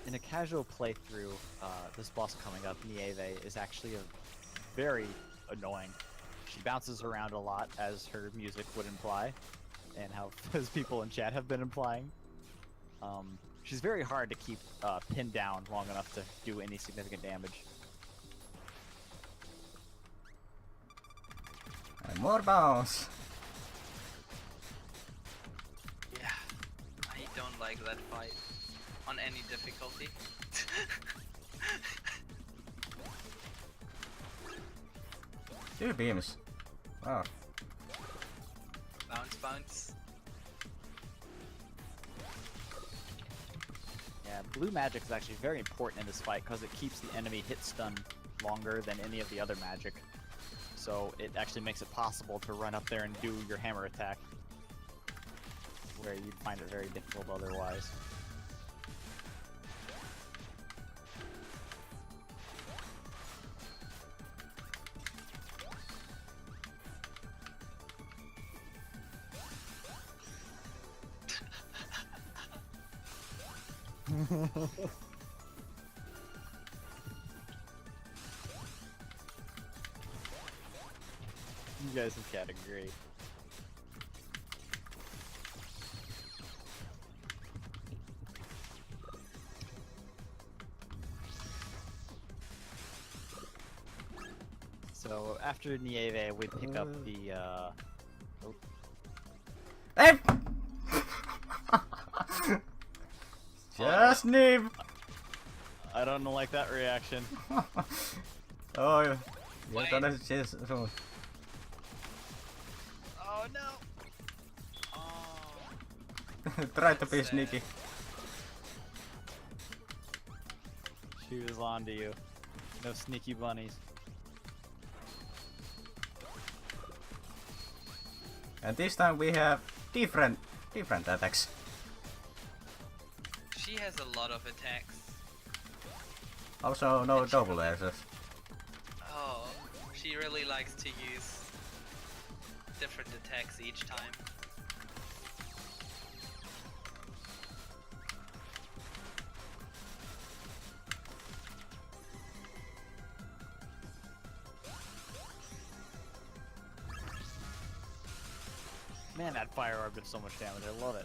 In a casual playthrough, this boss coming up, Nieve, is actually very annoying. She bounces around a lot, as her music would imply, and how as people in chat have been implying. She's very hard to keep pinned down long enough to do any significant damage. And more bounce! Yeah, I don't like that fight on any difficulty. 2 beams. Wow. Bounce, bounce. Yeah, blue magic is actually very important in this fight because it keeps the enemy hit stun longer than any of the other magic. So it actually makes it possible to run up there and do your hammer attack, where you'd find it very difficult otherwise. You guys in chat are great. So after Nieve, we pick up the oh, Hey! Just Neve! I don't like that reaction. Oh, yeah. Wait. You're gonna chase soon. Oh no! Oh. Try to be That's sad. sneaky. She was on to you. No sneaky bunnies. And this time we have different attacks. She has a lot of attacks. Also no double S's. Oh, she really likes to use different attacks each time. Man, that fire orb did so much damage. I love it.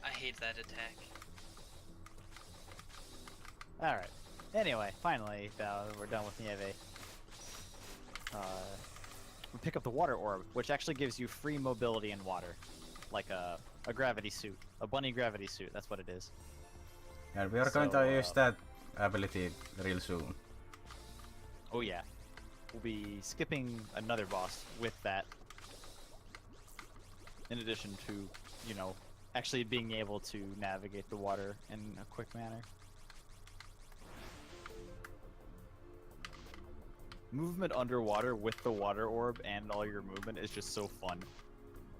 I hate that attack. Alright. Anyway, finally, we're done with Nieve. We pick up the water orb, which actually gives you free mobility in water. Like a gravity suit. A bunny gravity suit, that's what it is. And we are going to use that ability real soon. Oh yeah. We'll be skipping another boss with that. In addition to, you know, actually being able to navigate the water in a quick manner. Movement underwater with the water orb and all your movement is just so fun.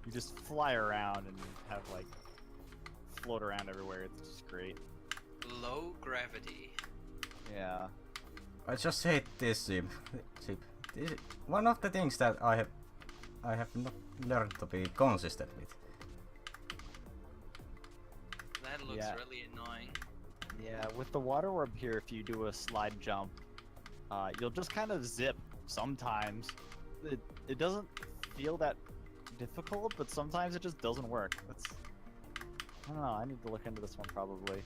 You just fly around and have like float around everywhere. It's just great. Low gravity. Yeah. I just hate this ship. This is one of the things that I have not learned to be consistent with. looks Yeah. really annoying. Yeah, with the water orb here, if you do a slide jump, you'll just kind of zip sometimes. It doesn't feel that difficult, but sometimes it just doesn't work. I don't know, I need to look into this one probably.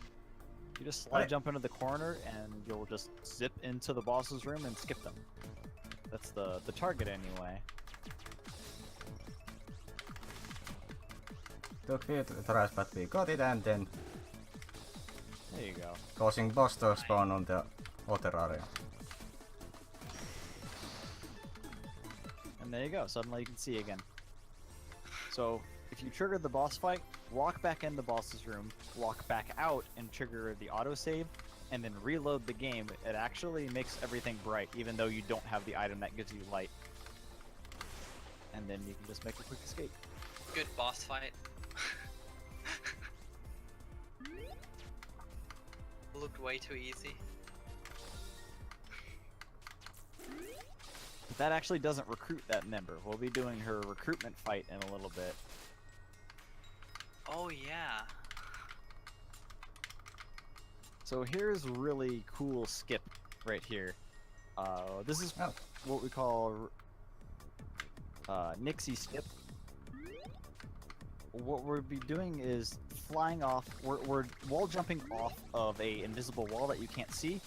You just slide jump into the corner and you'll just zip into the boss's room and skip them. That's the target anyway. Took few tries, but we got it, and then There you go. causing boss to spawn on the other area. And there you go, suddenly you can see again. So, if you trigger the boss fight, walk back in the boss's room, walk back out and trigger the autosave, and then reload the game, it actually makes everything bright, even though you don't have the item that gives you light. And then you can just make a quick escape. Good boss fight. Looked way too easy. But that actually doesn't recruit that member. We'll be doing her recruitment fight in a little bit. Oh yeah. So here's really cool skip right here. This is what we call Nixie skip. What we'll be doing is flying off. We're wall jumping off of a invisible wall that you can't see.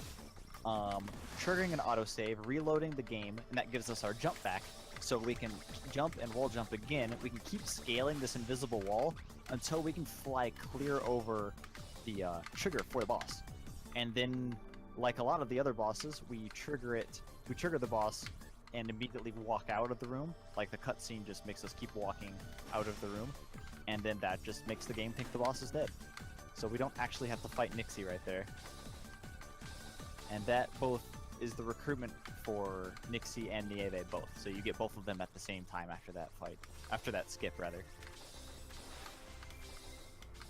Triggering an autosave, reloading the game, and that gives us our jump back. So we can jump and wall jump again. We can keep scaling this invisible wall until we can fly clear over the trigger for the boss. And then, like a lot of the other bosses, we trigger the boss and immediately walk out of the room. Like the cutscene just makes us keep walking out of the room. And then that just makes the game think the boss is dead. So we don't actually have to fight Nixie right there. And that both is the recruitment for Nixie and Nieve both. So you get both of them at the same time after that fight. After that skip, rather.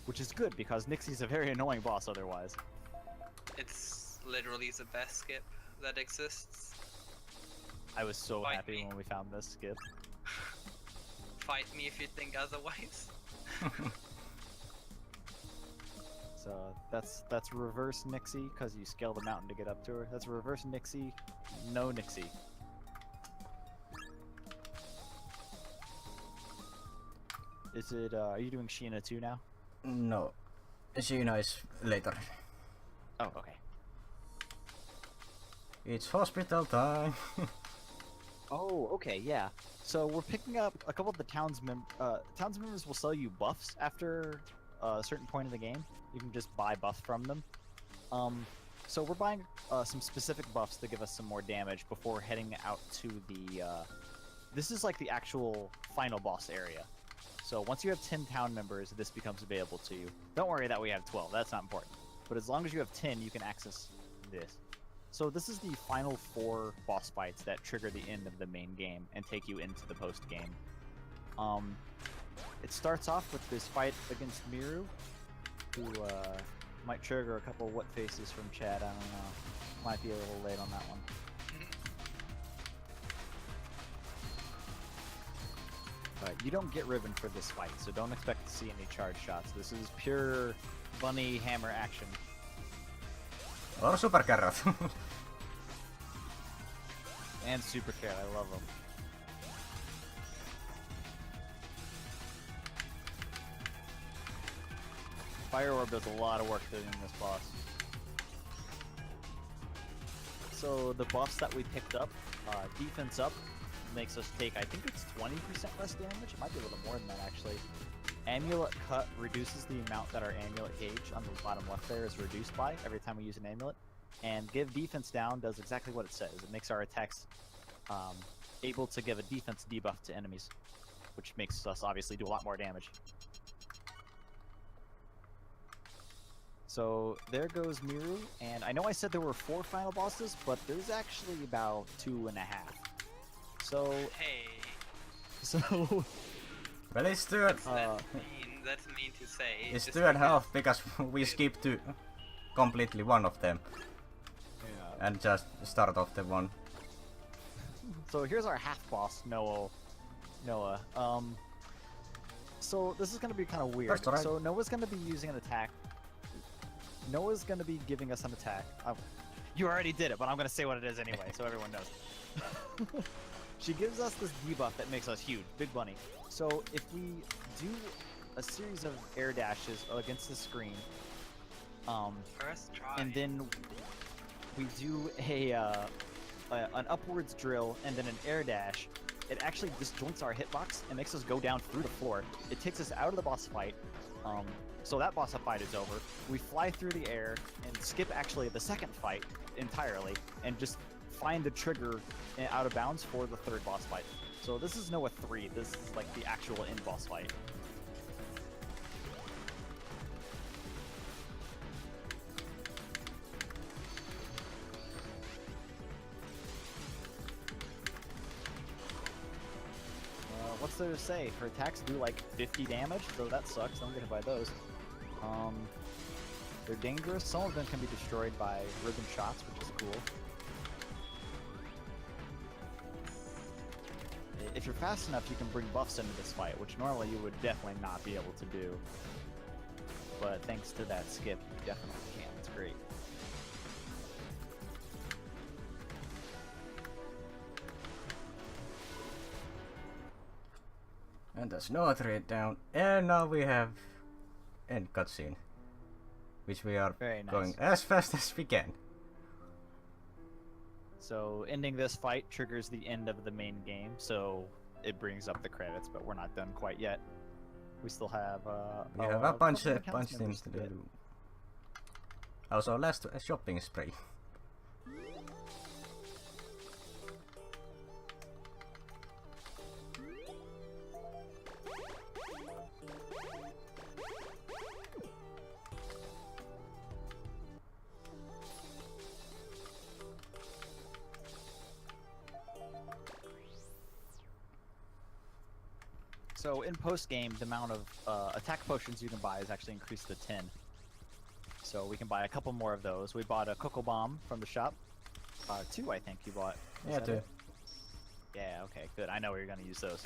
Which is good, because Nixie's a very annoying boss otherwise. It's literally the best skip that exists. I was so Fight happy me. when we found this skip. Fight me if you think otherwise. So that's reverse Nixie, because you scale the mountain to get up to her. That's reverse Nixie, no Nixie. Is it, are you doing Sheena 2 now? No. Sheena is later. Oh, okay. It's hospital time. Oh, okay, yeah. So we're picking up a couple of the town's members will sell you buffs after a certain point in the game. You can just buy buffs from them. So we're buying some specific buffs to give us some more damage before heading out to the, this is like the actual final boss area. So once you have 10 town members, this becomes available to you. Don't worry that we have 12, that's not important. But as long as you have 10, you can access this. So this is the final 4 boss fights that trigger the end of the main game and take you into the post game. It starts off with this fight against Miru, who might trigger a couple what faces from chat, I don't know. Might be a little late on that one. But you don't get ribbon for this fight, so don't expect to see any charge shots. This is pure bunny hammer action. Or super carrot. And super care, I love them. Fire Orb does a lot of work doing this boss. So the buffs that we picked up, defense up, makes us take, I think it's 20% less damage. It might be a little more than that actually. Amulet Cut reduces the amount that our amulet gauge on the bottom left there is reduced by every time we use an amulet. And Give Defense Down does exactly what it says. It makes our attacks able to give a defense debuff to enemies, which makes us obviously do a lot more damage. So there goes Miru, and I know I said there were 4 final bosses, but there's actually about 2.5. So... Hey. So... Well, it's 2 and... That's mean to say. It's Just 2.5 because we skipped to completely one of them. Yeah. And just start off the one. So here's our half boss, Noah. So this is gonna be kind of weird. That's right. So Noah's gonna be using an attack Noah's gonna be giving us an attack. You already did it, but I'm gonna say what it is anyway, so everyone knows. She gives us this debuff that makes us huge, big bunny. So if we do a series of air dashes against the screen, First try. and then we do an upwards drill and then an air dash, it actually disjoints our hitbox and makes us go down through the floor. It takes us out of the boss fight. So that boss fight is over. We fly through the air and skip actually the second fight entirely and just find the trigger out of bounds for the third boss fight. So this is Noah 3. This is like the actual end boss fight. What's there to say? Her attacks do like 50 damage, so that sucks. Don't get hit by those. They're dangerous. Some of them can be destroyed by ribbon shots, which is cool. If you're fast enough, you can bring buffs into this fight, which normally you would definitely not be able to do. But thanks to that skip, you definitely can. It's great. And there's no thread down. And now we have end cutscene, which we are Very nice. going as fast as we can. So ending this fight triggers the end of the main game, so it brings up the credits, but we're not done quite yet. We still have We have a bunch couple of accounts things members to get. do. Also, last shopping spree. So in post-game, the amount of attack potions you can buy is actually increased to 10. So we can buy a couple more of those. We bought a Cocoa Bomb from the shop. 2, I think you bought. Was Yeah, that 2. it? Yeah, okay, good. I know where you're going to use those.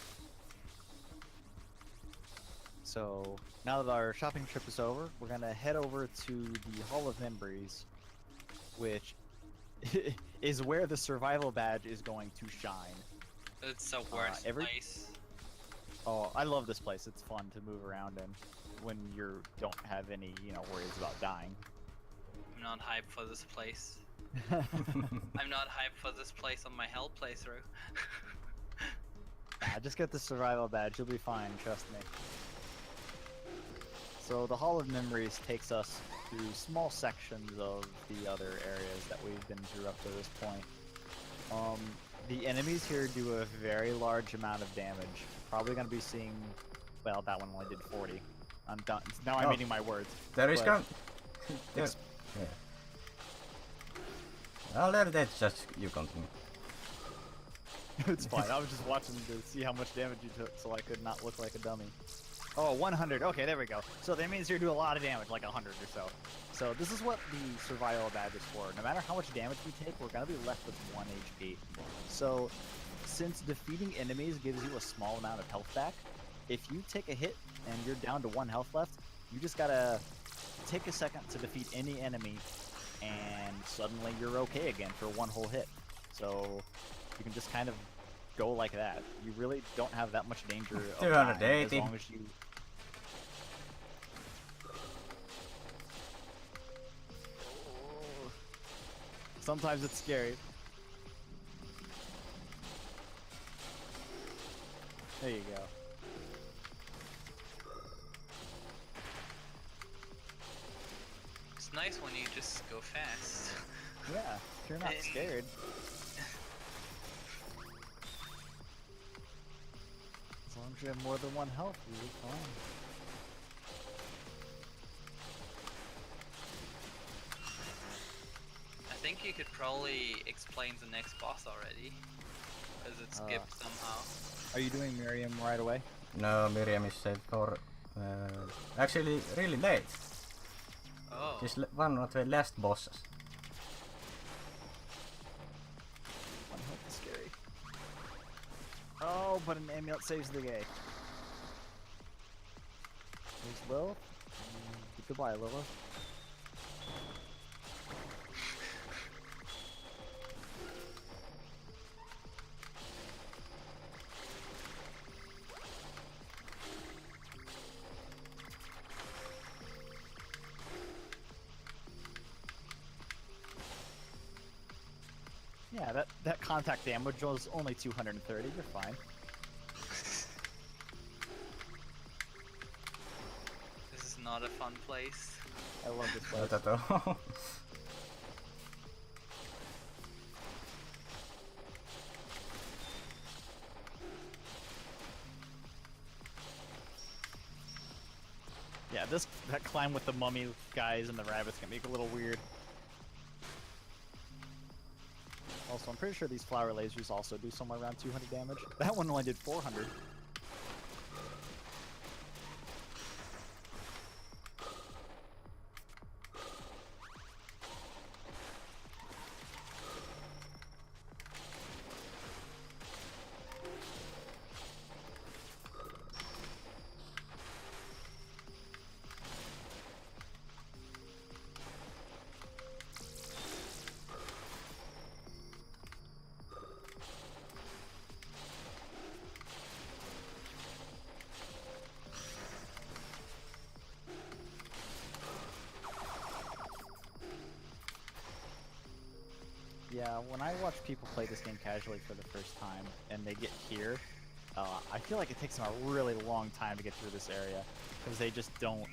So now that our shopping trip is over, we're going to head over to the Hall of Memories, which is where the survival badge is going to shine. It's the worst place. Oh, I love this place. It's fun to move around in when you don't have any, worries about dying. I'm not hyped for this place. I'm not hyped for this place on my hell playthrough. Nah, just get the survival badge. You'll be fine. Trust me. So the Hall of Memories takes us through small sections of the other areas that we've been through up to this point. The enemies here do a very large amount of damage. Probably going to be seeing, well, that one only did 40. I'm done. Now I'm eating my words. There is but- come. Yeah. I'll let that just you continue. It's fine. I was just watching to see how much damage you took so I could not look like a dummy. Oh, 100. Okay, there we go. So that means you do a lot of damage, like 100 or so. So this is what the survival badge is for. No matter how much damage we take, we're going to be left with 1 HP. So since defeating enemies gives you a small amount of health back, if you take a hit and you're down to 1 health left, you just gotta take a second to defeat any enemy and suddenly you're okay again for 1 whole hit. So you can just kind of go like that. You really don't have that much danger of dying 280. as long as you... Sometimes it's scary. There you go. It's nice when you just go fast. Yeah, if you're not scared. As long as you have more than 1 health, you'll be fine. I think you could probably explain the next boss already, because it's skipped somehow. Are you doing Miriam right away? No, Miriam is set for actually really late. Oh. She's one of the last bosses. 1 health is scary. Oh, but an amulet saves the day. There's Lilith. Goodbye, Lilith. Yeah, that contact damage was only 230. You're fine. This is not a fun place. I love this place. Not at all. Yeah, that climb with the mummy guys and the rabbits can make it a little weird. Also, I'm pretty sure these flower lasers also do somewhere around 200 damage. That one only did 400. Yeah, when I watch people play this game casually for the first time, and they get here, I feel like it takes them a really long time to get through this area, because they just don't...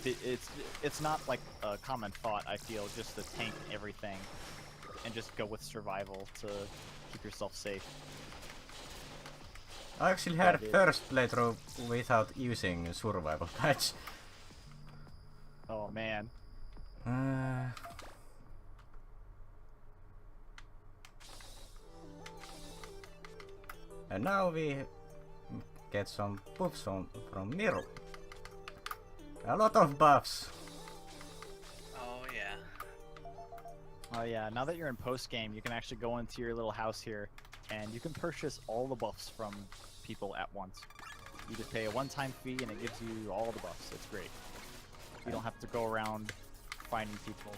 It's not like a common thought, I feel, just to tank everything, and just go with survival to keep yourself safe. I actually had a first playthrough without using survival patch. Oh man. And now we get some buffs from Miru. A lot of buffs. Oh yeah. Oh yeah, now that you're in post-game, you can actually go into your little house here, and you can purchase all the buffs from people at once. You just pay a one-time fee, and it gives you all the buffs. It's great. You don't have to go around finding people.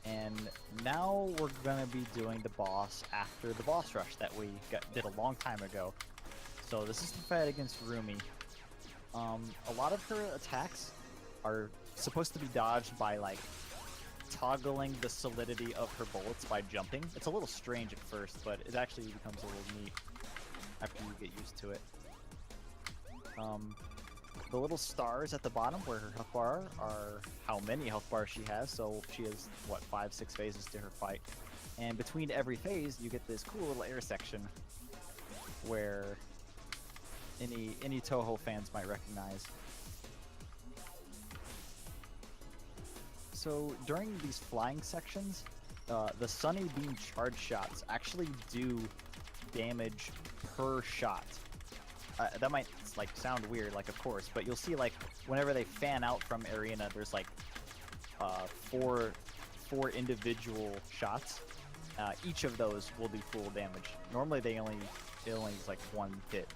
And now we're gonna be doing the boss after the boss rush that we did a long time ago. So this is the fight against Rumi. A lot of her attacks are supposed to be dodged by like toggling the solidity of her bullets by jumping. It's a little strange at first, but it actually becomes a little neat after you get used to it. The little stars at the bottom where her health bar are how many health bars she has, so she has, what, 5-6 phases to her fight. And between every phase, you get this cool little air section where any Toho fans might recognize. So during these flying sections, the Sunny Beam charge shots actually do damage per shot. That might like sound weird, like of course, but you'll see like whenever they fan out from arena, there's like four individual shots. Each of those will do full damage. Normally it only is like one hit,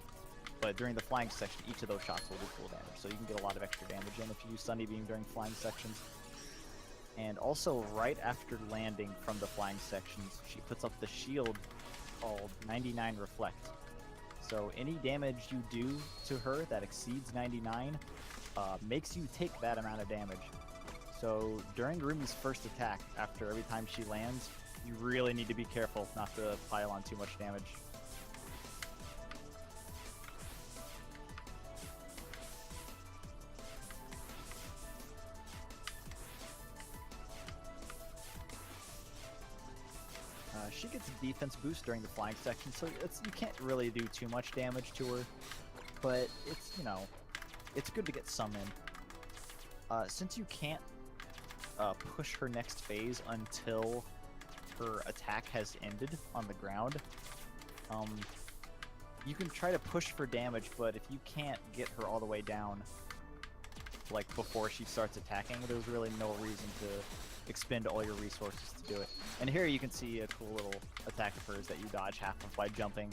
but during the flying section, each of those shots will do full damage. So you can get a lot of extra damage in if you use Sunny Beam during flying sections. And also right after landing from the flying sections, she puts up the shield called 99 Reflect. So any damage you do to her that exceeds 99 makes you take that amount of damage. So during Rumi's first attack, after every time she lands, you really need to be careful not to pile on too much damage. She gets a defense boost during the flying section, so you can't really do too much damage to her, but it's, you know, it's good to get some in. Since you can't push her next phase until her attack has ended on the ground, you can try to push for damage, but if you can't get her all the way down, like before she starts attacking, there's really no reason to expend all your resources to do it. And here you can see a cool little attack of hers that you dodge half of by jumping.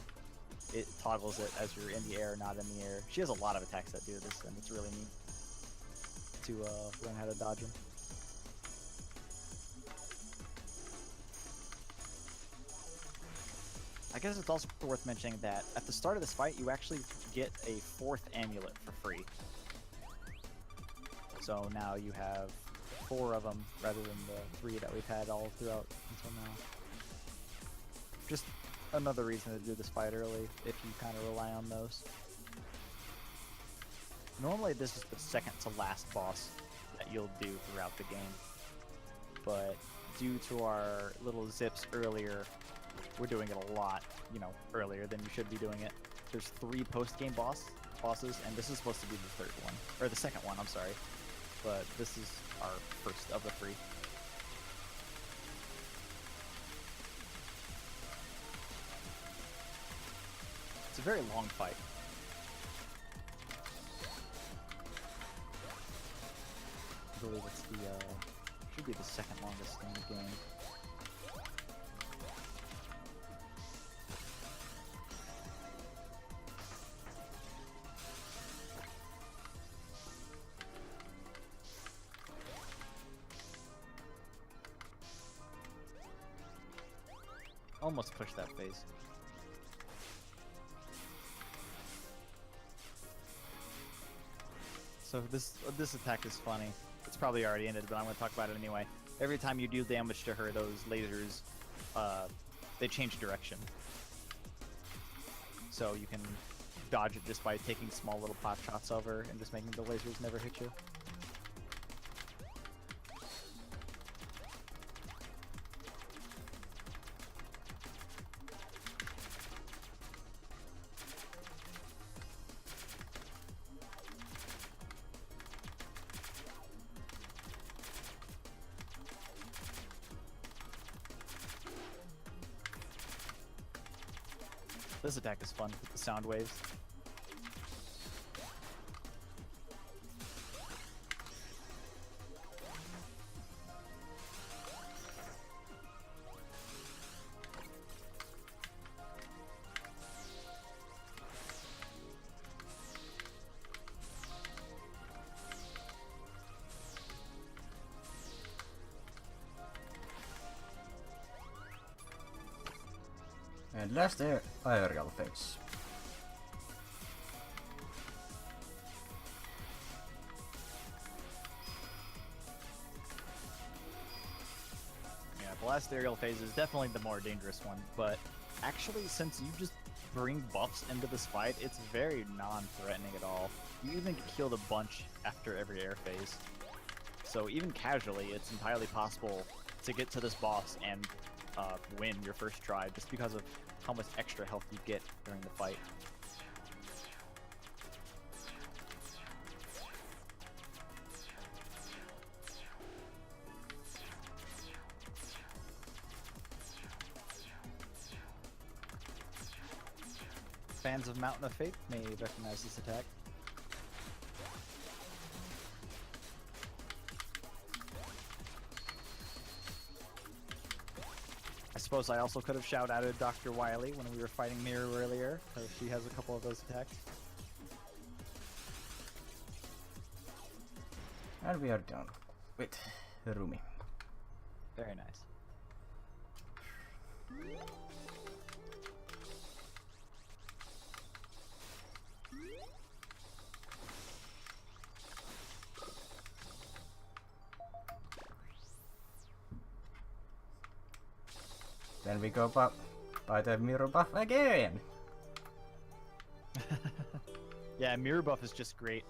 It toggles it as you're in the air, not in the air. She has a lot of attacks that do this, and it's really neat to learn how to dodge them. I guess it's also worth mentioning that at the start of this fight, you actually get a 4th amulet for free. So now you have 4 of them rather than the 3 that we've had all throughout until now. Just another reason to do this fight early if you kind of rely on those. Normally this is the second to last boss that you'll do throughout the game, but due to our little zips earlier, we're doing it a lot, you know, earlier than you should be doing it. There's 3 post-game bosses, and this is supposed to be the third one, or the second one, I'm sorry, but this is our first of the 3. It's a very long fight. I believe it's the, should be the second longest in the game. Almost pushed that phase. So this attack is funny. It's probably already ended, but I'm going to talk about it anyway. Every time you do damage to her, those lasers, they change direction. So you can dodge it just by taking small little pot shots of her and just making the lasers never hit you. This attack is fun with the sound waves. And last aerial phase. Yeah, the last aerial phase is definitely the more dangerous one, but actually since you just bring buffs into this fight, it's very non-threatening at all. You even get healed a bunch after every air phase. So even casually, it's entirely possible to get to this boss and win your first try just because of how much extra health you get during the fight. Fans of Mountain of Fate may recognize this attack. I suppose I also could have shouted out at Dr. Wily when we were fighting Miru earlier, because she has a couple of those attacks. And we are done with Rumi. Very nice. Then we go by the mirror buff again. Yeah, mirror buff is just great.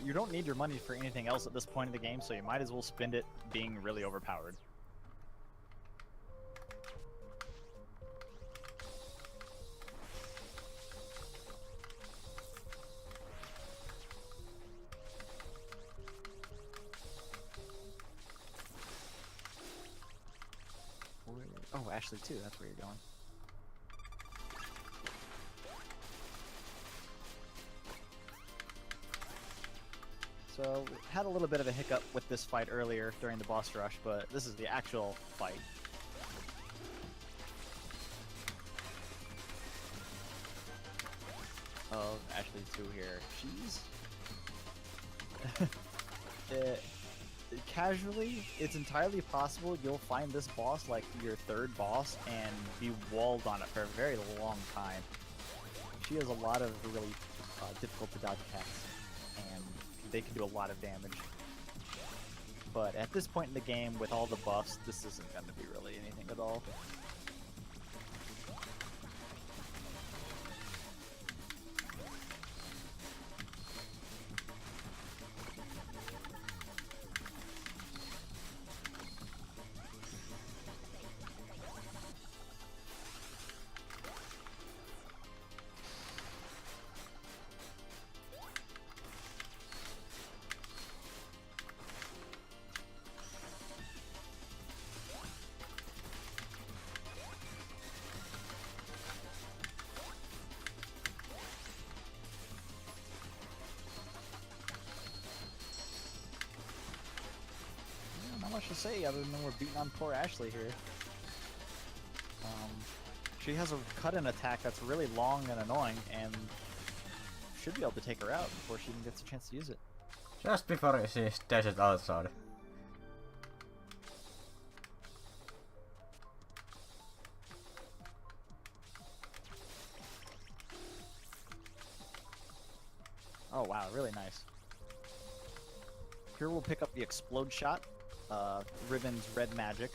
You don't need your money for anything else at this point in the game, so you might as well spend it being really overpowered. Oh, Ashley too, that's where you're going. So, had a little bit of a hiccup with this fight earlier during the boss rush, but this is the actual fight. Of Ashley 2 here. She's... Casually, it's entirely possible you'll find this boss like your third boss and be walled on it for a very long time. She has a lot of really difficult to dodge attacks, and they can do a lot of damage. but at this point in the game, with all the buffs, this isn't going to be really anything at all. Not much to say other than we're beating on poor Ashley here. She has a cut-in attack that's really long and annoying, and should be able to take her out before she even gets a chance to use it. Just before she dashes outside. Oh wow, really nice. Here we'll pick up the Explode Shot, Ribbon's red magic.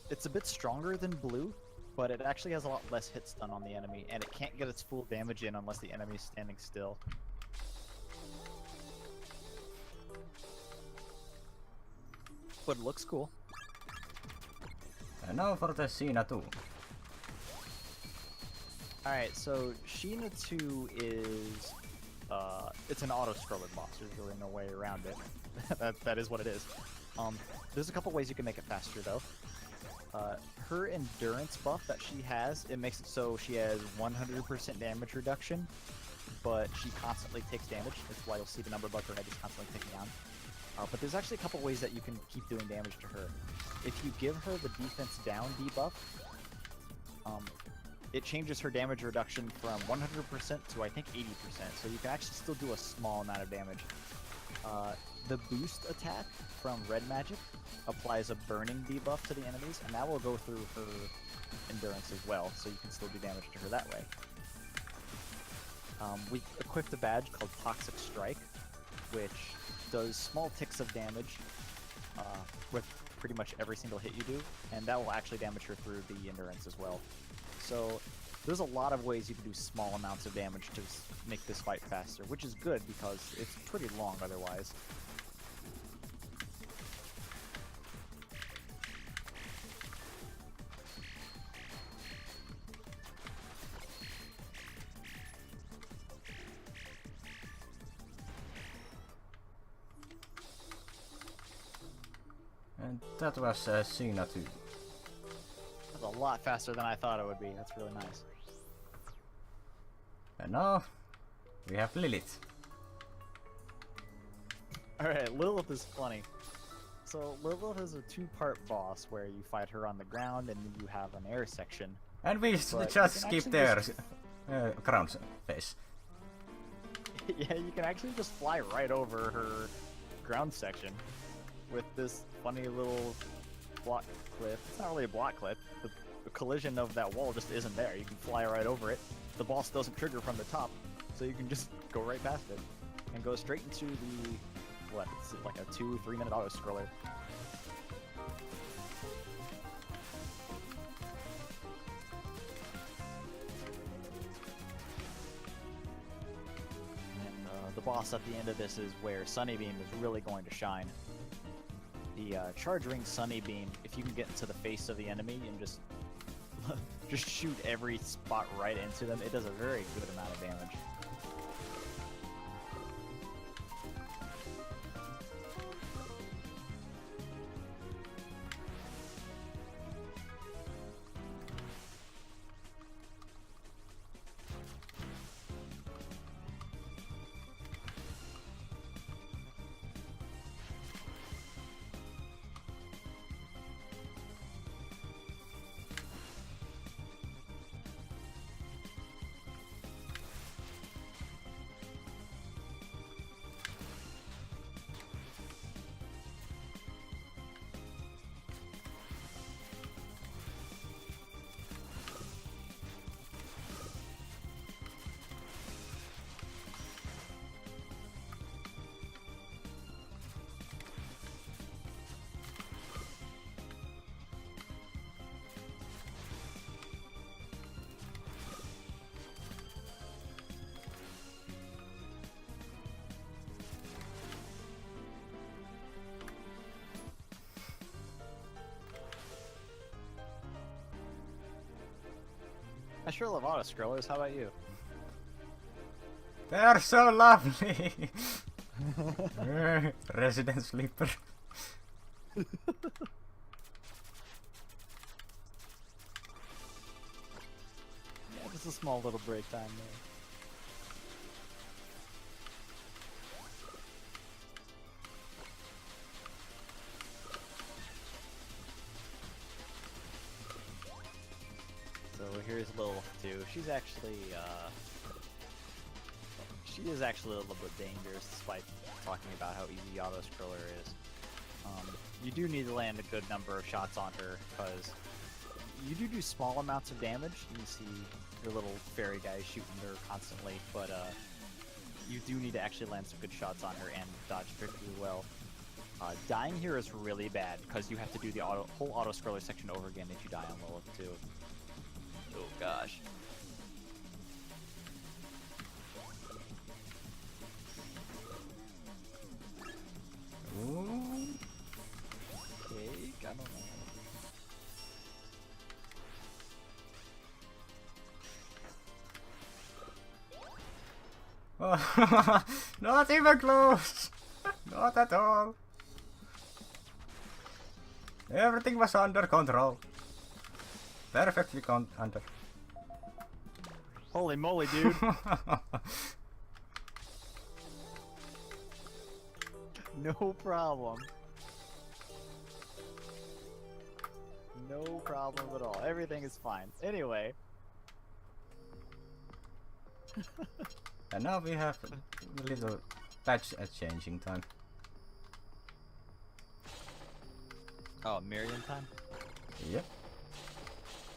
It's a bit stronger than blue, but it actually has a lot less hit stun on the enemy, and it can't get its full damage in unless the enemy is standing still. But it looks cool. And now for the Sheena 2. Alright, so Sheena 2 is... it's an auto-scroller boss, there's really no way around it. that is what it is. There's a couple ways you can make it faster though. Her endurance buff that she has, it makes it so she has 100% damage reduction, but she constantly takes damage. That's why you'll see the number above her head is constantly ticking down. But there's actually a couple ways that you can keep doing damage to her. If you give her the defense down debuff, it changes her damage reduction from 100% to I think 80%, so you can actually still do a small amount of damage. The boost attack from red magic applies a burning debuff to the enemies, and that will go through her endurance as well, so you can still do damage to her that way. We equipped a badge called Toxic Strike, which does small ticks of damage with pretty much every single hit you do, and that will actually damage her through the endurance as well. So there's a lot of ways you can do small amounts of damage to make this fight faster, which is good because it's pretty long otherwise. And that was Sheena 2. That's a lot faster than I thought it would be. That's really nice. And now we have Lilith. Alright, Lilith is funny. So Lilith is a two-part boss where you fight her on the ground and then you have an air section. And we But just you can skipped actually their just- ground face. Yeah, you can actually just fly right over her ground section with this funny little block cliff. It's not really a block cliff. The collision of that wall just isn't there. You can fly right over it. The boss doesn't trigger from the top, so you can just go right past it and go straight into the, what, it's like a 2-3 minute auto scroller. And the boss at the end of this is where Sunny Beam is really going to shine. The Charge Ring Sunny Beam, if you can get into the face of the enemy and just just shoot every spot right into them, it does a very good amount of damage. I sure love auto scrollers. How about you? They're so lovely. Resident sleeper. Yeah, just a small little break time there. So here's Lilith too. She is actually a little bit dangerous, despite talking about how easy auto scroller is. You do need to land a good number of shots on her, because you do small amounts of damage. You can see your little fairy guy shooting her constantly, but you do need to actually land some good shots on her and dodge particularly well. Dying here is really bad, because you have to do the whole auto scroller section over again if you die on Lilith too. Oh gosh. Ooh. Cake? I don't know. Oh, not even close. Not at all. Everything was under control. Perfectly under. Holy moly, dude. No problem. No problem at all. Everything is fine. Anyway. And now we have a little patch changing time. Oh, Miriam time? Yep.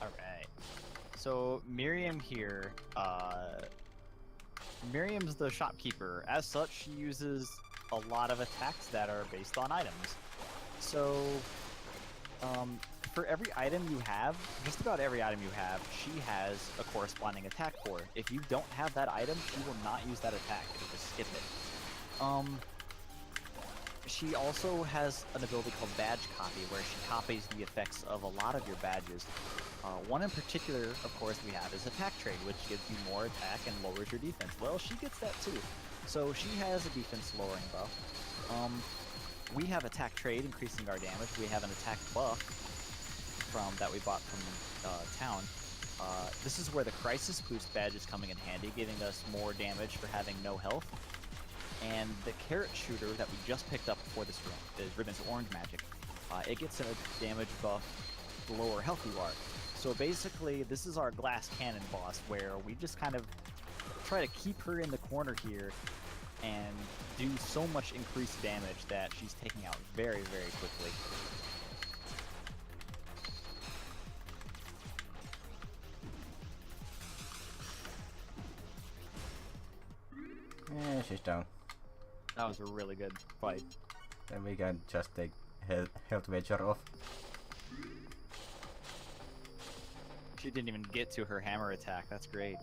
Alright. So, Miriam here, Miriam's the shopkeeper. As such, she uses a lot of attacks that are based on items. So, for every item you have, just about every item you have, she has a corresponding attack for. If you don't have that item, she will not use that attack. It'll just skip it. She also has an ability called Badge Copy, where she copies the effects of a lot of your badges. One in particular, of course, we have is Attack Trade, which gives you more attack and lowers your defense. Well, she gets that too. So she has a defense lowering buff. We have Attack Trade, increasing our damage. We have an attack buff that we bought from town. This is where the Crisis Boost badge is coming in handy, giving us more damage for having no health. And the Carrot Shooter that we just picked up before this room is Ribbon's Orange Magic. It gets a damage buff the lower health you are. So basically, this is our glass cannon boss, where we just kind of try to keep her in the corner here and do so much increased damage that she's taking out very, very quickly. Yeah, she's down. That was a really good fight. Then we can just take health wager off. She didn't even get to her hammer attack. That's great.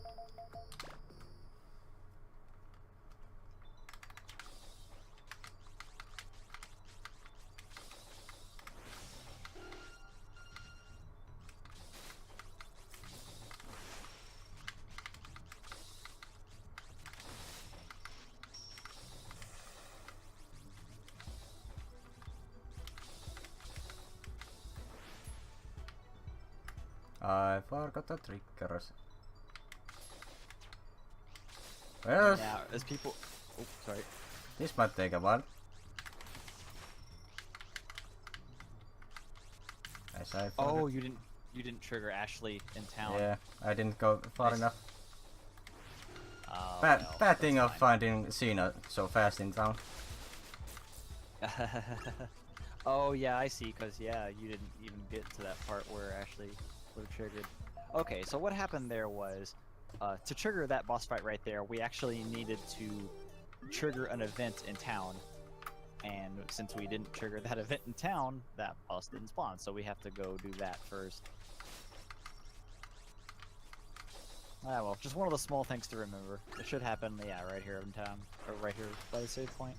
I forgot the triggers. Well, Now, as people... Oh, sorry. this might take a while. As I forgot. Oh, you didn't trigger Ashley in town. Yeah, I didn't go far Nice. enough. Oh, Bad, well, bad thing that's of fine. finding Cena so fast in town. Oh yeah, I see. Cause yeah, you didn't even get to that part where Ashley would have triggered. Okay, so what happened there was, to trigger that boss fight right there, we actually needed to trigger an event in town. And since we didn't trigger that event in town, that boss didn't spawn. So we have to go do that first. Ah well, just one of the small things to remember. It should happen, yeah, right here in town, or right here by the save point.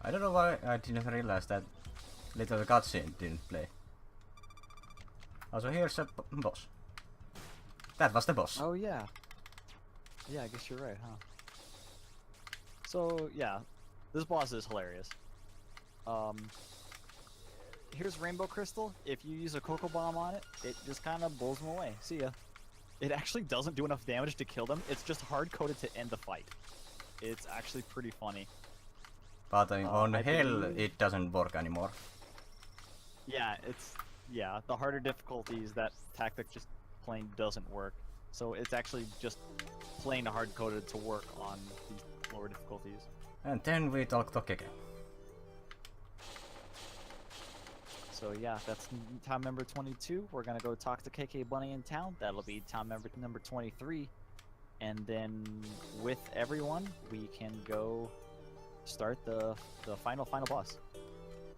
I don't know why I didn't realize that little cutscene didn't play. Also, here's a boss. That was the boss. Oh yeah. Yeah, I guess you're right, huh? So yeah, this boss is hilarious. Here's Rainbow Crystal. If you use a Cocoa Bomb on it, it just kind of blows them away. See ya. It actually doesn't do enough damage to kill them. It's just hard-coded to end the fight. It's actually pretty funny. But on hell, believe... it doesn't work anymore. Yeah, the harder difficulties, that tactic just plain doesn't work. So it's actually just plain hard-coded to work on these lower difficulties. And then we talk again. So yeah, that's time number 22. We're gonna go talk to KK Bunny in town. That'll be time number 23. And then with everyone, we can go start the final boss.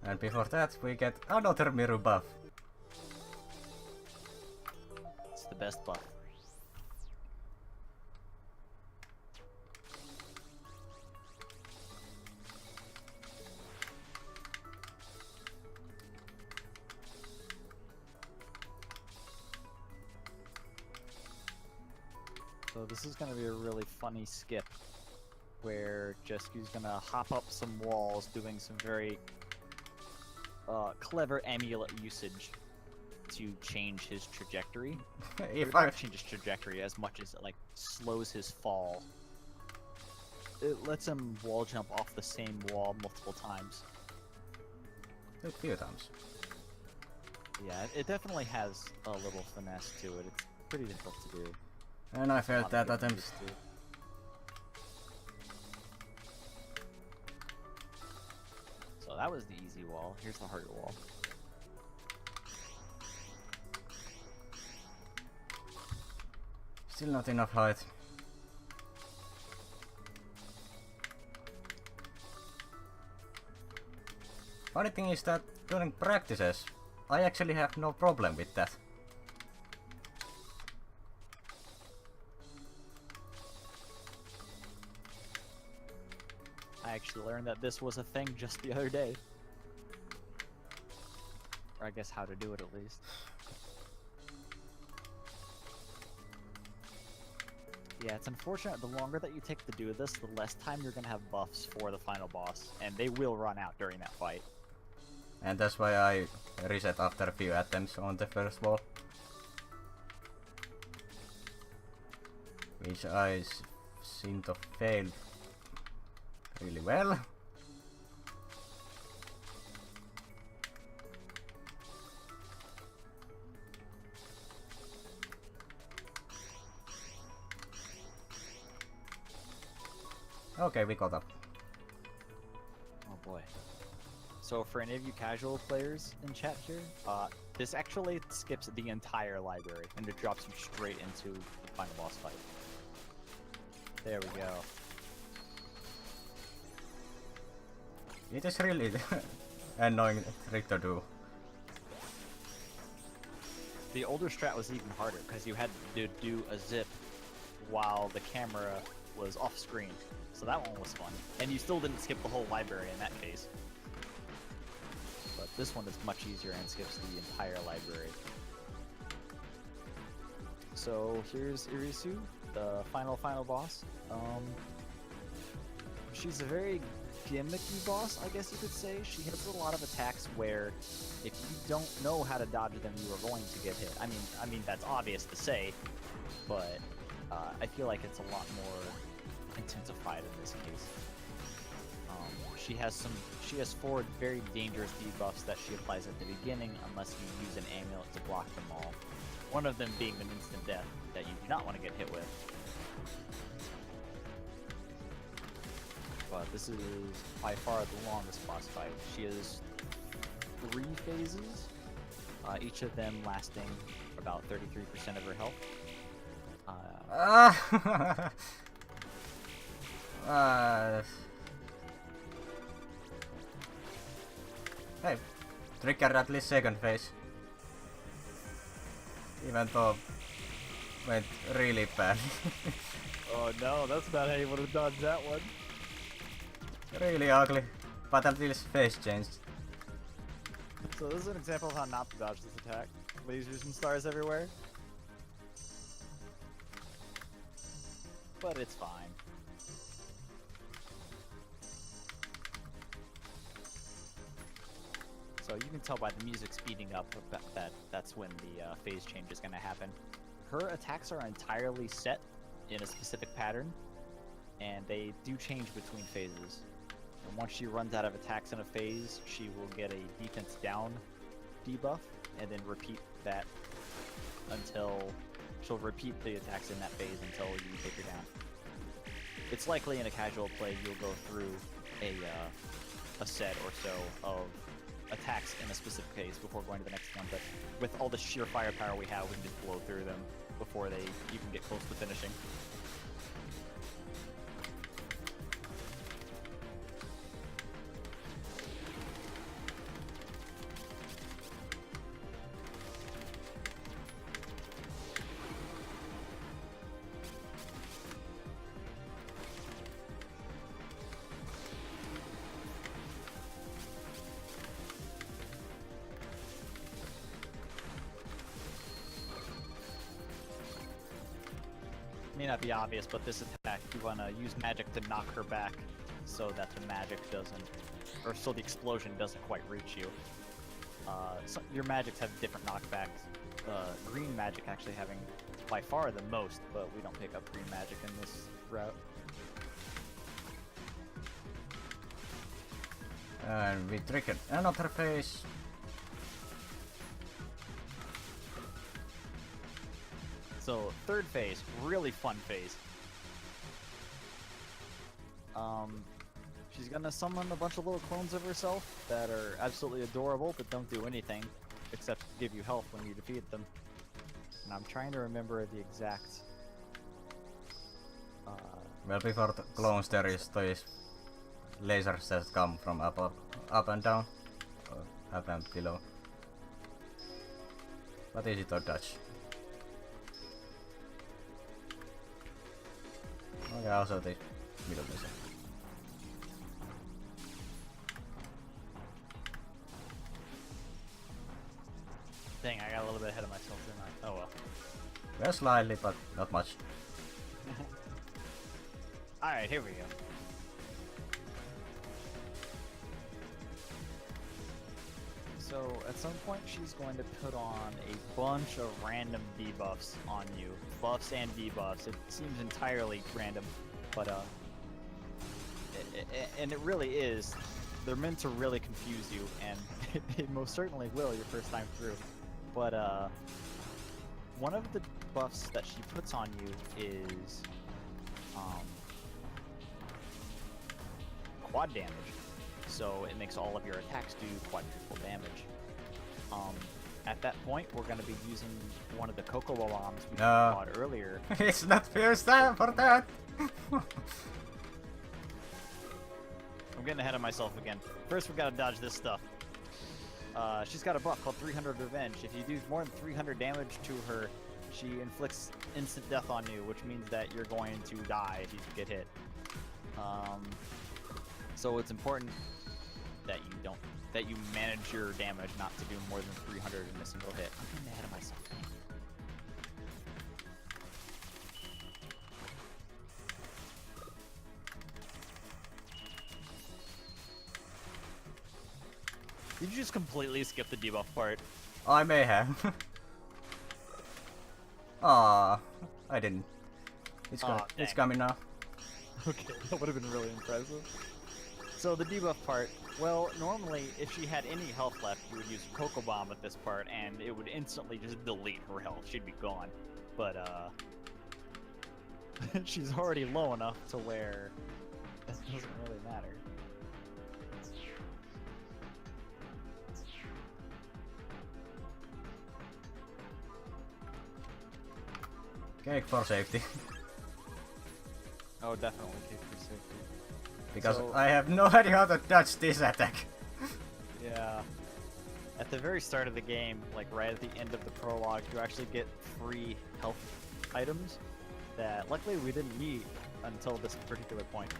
And before that, we get another Miru buff. It's the best buff. So this is going to be a really funny skip where Jesku's going to hop up some walls doing some very clever amulet usage to change his trajectory. If Not change his trajectory as much as it like slows his fall. It lets him wall jump off the same wall multiple times. A few times. Yeah, it definitely has a little finesse to it. It's pretty difficult to do. And I failed that attempt. So that was the easy wall. Here's the harder wall. Still not enough height. Funny thing is that during practices, I actually have no problem with that. I actually learned that this was a thing just the other day. Or I guess how to do it at least. Yeah, it's unfortunate. The longer that you take to do this, the less time you're gonna have buffs for the final boss. And they will run out during that fight. And that's why I reset after a few attempts on the first wall. Which I seem to fail really well. Okay, we got up. Oh boy. So for any of you casual players in chat here, this actually skips the entire library and it drops you straight into the final boss fight. There we go. It is really annoying trick to do. The older strat was even harder because you had to do a zip while the camera was off screen. So that one was fun. And you still didn't skip the whole library in that case. But this one is much easier and skips the entire library. So here's Irisu, the final boss. She's a very gimmicky boss, I guess you could say. She has a lot of attacks where if you don't know how to dodge them, you are going to get hit. I mean that's obvious to say, but I feel like it's a lot more intensified in this case. She has 4 very dangerous debuffs that she applies at the beginning unless you use an amulet to block them all. One of them being an instant death that you do not want to get hit with. But this is by far the longest boss fight. She has 3 phases, each of them lasting about 33% of her health. Hey, trigger at least second phase. Even though went really bad. Oh no, that's not how you would have dodged that one. Really ugly. But until his face changed. So this is an example of how not to dodge this attack. Lasers and stars everywhere. But it's fine. So you can tell by the music speeding up that's when the phase change is going to happen. Her attacks are entirely set in a specific pattern, and they do change between phases. And once she runs out of attacks in a phase, she will get a defense down debuff, and then repeat that until she'll repeat the attacks in that phase until you take her down. It's likely in a casual play you'll go through a set or so of attacks in a specific phase before going to the next one, but with all the sheer firepower we have, we can just blow through them before they even get close to finishing. May not be obvious, but this attack, you want to use magic to knock her back so that the magic doesn't, or so the explosion doesn't quite reach you. So your magics have different knockbacks. Green magic actually having by far the most, but we don't pick up green magic in this route. And we triggered another phase. So third phase, really fun phase. She's gonna summon a bunch of little clones of herself that are absolutely adorable, but don't do anything except give you health when you defeat them. And I'm trying to remember the exact. Well, before the clones there is these lasers that come from up and down, or up and below. What is it or dodge? Okay, also the middle laser. Dang, I got a little bit ahead of myself, didn't I? Oh well. Well, slightly, but not much. Alright, here we go. So, at some point she's going to put on a bunch of random debuffs on you. Buffs and debuffs. It seems entirely random, but and it really is. They're meant to really confuse you, and it most certainly will your first time through. But one of the buffs that she puts on you is quad damage. So it makes all of your attacks do quadruple damage. At that point, we're going to be using one of the Cocoa Bombs we fought earlier. It's not first time for that! I'm getting ahead of myself again. First, we've got to dodge this stuff. She's got a buff called 300 Revenge. If you do more than 300 damage to her, she inflicts instant death on you, which means that you're going to die if you get hit. So it's important that you manage your damage not to do more than 300 in a single hit. I'm getting ahead of myself. Did you just completely skip the debuff part? I may have. Ah, I didn't. It's coming now. Okay, that would have been really impressive. So the debuff part, well, normally if she had any health left, you would use Cocoa Bomb at this part, and it would instantly just delete her health. She'd be gone. But she's already low enough to where it doesn't really matter. Cake for safety. Oh, definitely cake for safety. Because So- I have no idea how to dodge this attack. Yeah. At the very start of the game, like right at the end of the prologue, you actually get free health items that luckily we didn't need until this particular point.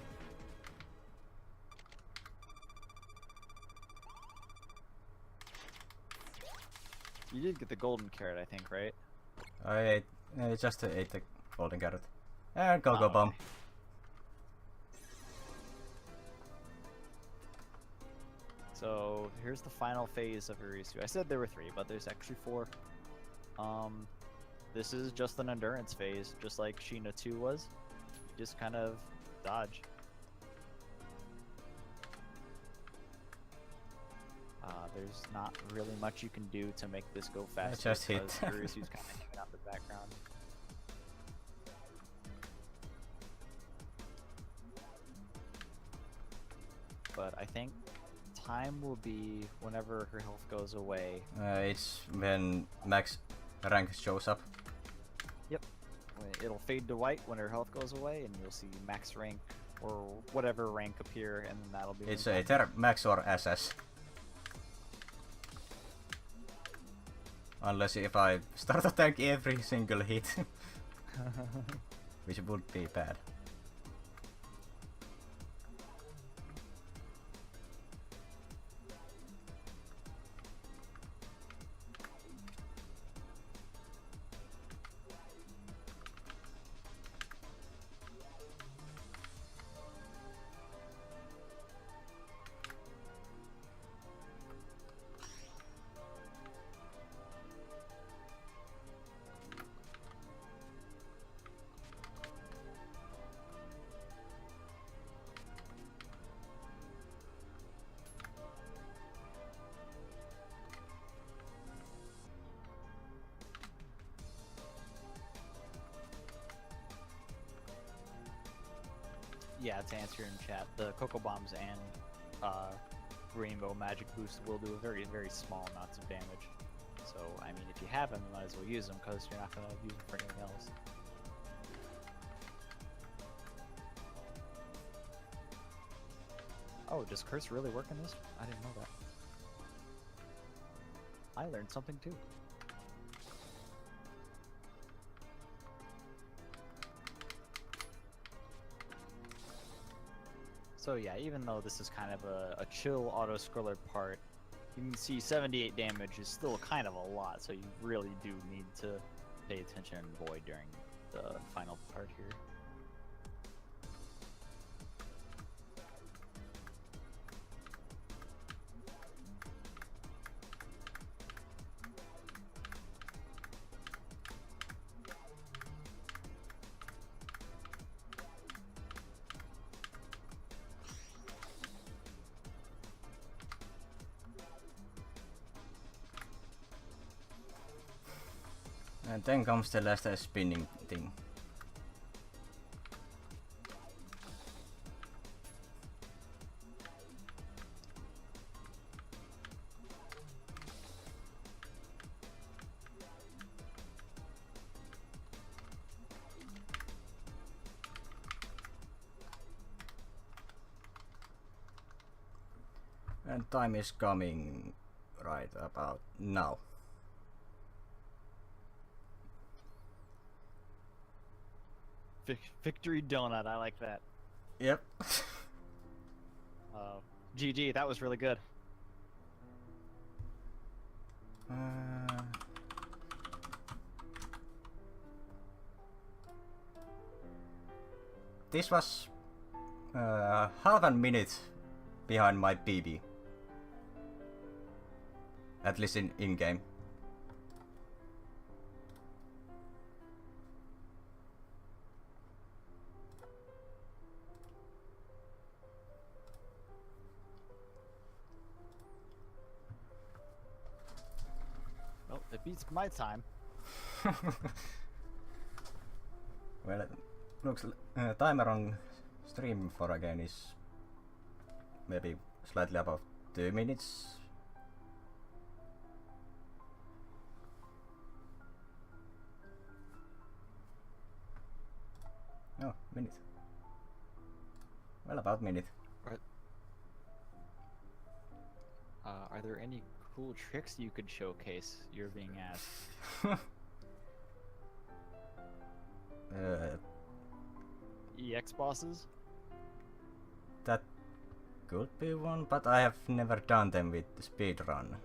You did get the golden carrot, I think, right? I just ate the golden carrot. And go bomb. Okay. So here's the final phase of Irisu. I said there were 3, but there's actually 4. This is just an endurance phase, just like Sheena 2 was. You just kind of dodge. There's not really much you can do to make this go faster. Just hit. Irisu's kind of hanging out in the background. But I think time will be whenever her health goes away. It's when max rank shows up. Yep. It'll fade to white when her health goes away, and you'll see max rank or whatever rank appear, and that'll be. It's either max or SS. Unless if I start attack every single hit, which would be bad. Yeah, to answer in chat, the Cocoa Bombs and Rainbow Magic Boost will do a very, very small amounts of damage. So, I mean, if you have them, you might as well use them, because you're not going to use them for anything else. Oh, does Curse really work in this? I didn't know that. I learned something too. So yeah, even though this is kind of a chill auto-scroller part, you can see 78 damage is still kind of a lot, so you really do need to pay attention and avoid during the final part here. And then comes the last spinning thing. And time is coming right about now. Victory donut, I like that. Yep. GG, that was really good. This was half a minute behind my PB. At least in game. Well, it beats my time. Well, it looks timer on stream for again is maybe slightly above 2 minutes. No, minute. Well, about minute. Are there any cool tricks you could showcase? You're being asked. EX bosses? That could be one, but I have never done them with speedrun.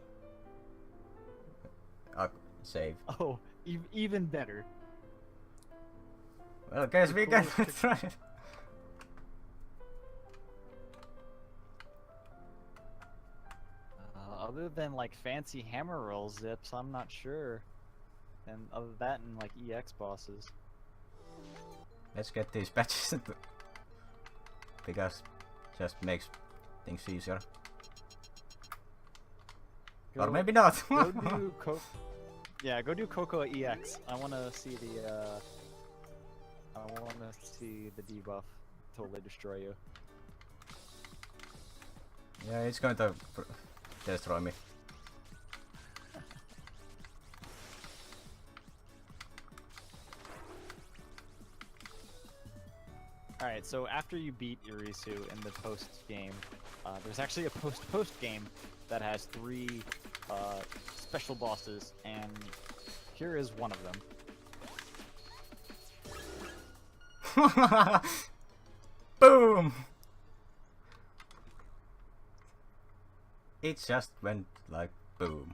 save. Oh, even better. Well, guys, we can try it. Other than like fancy hammer roll zips, I'm not sure. And other than that and like EX bosses. Let's get these patches because just makes things easier. Or maybe not. Go do go do Coco EX. I want to see the debuff totally destroy you. Yeah, it's going to destroy me. Alright, so after you beat Irisu in the post-game, there's actually a post-game that has 3 special bosses, and here is one of them. Boom! It just went like boom.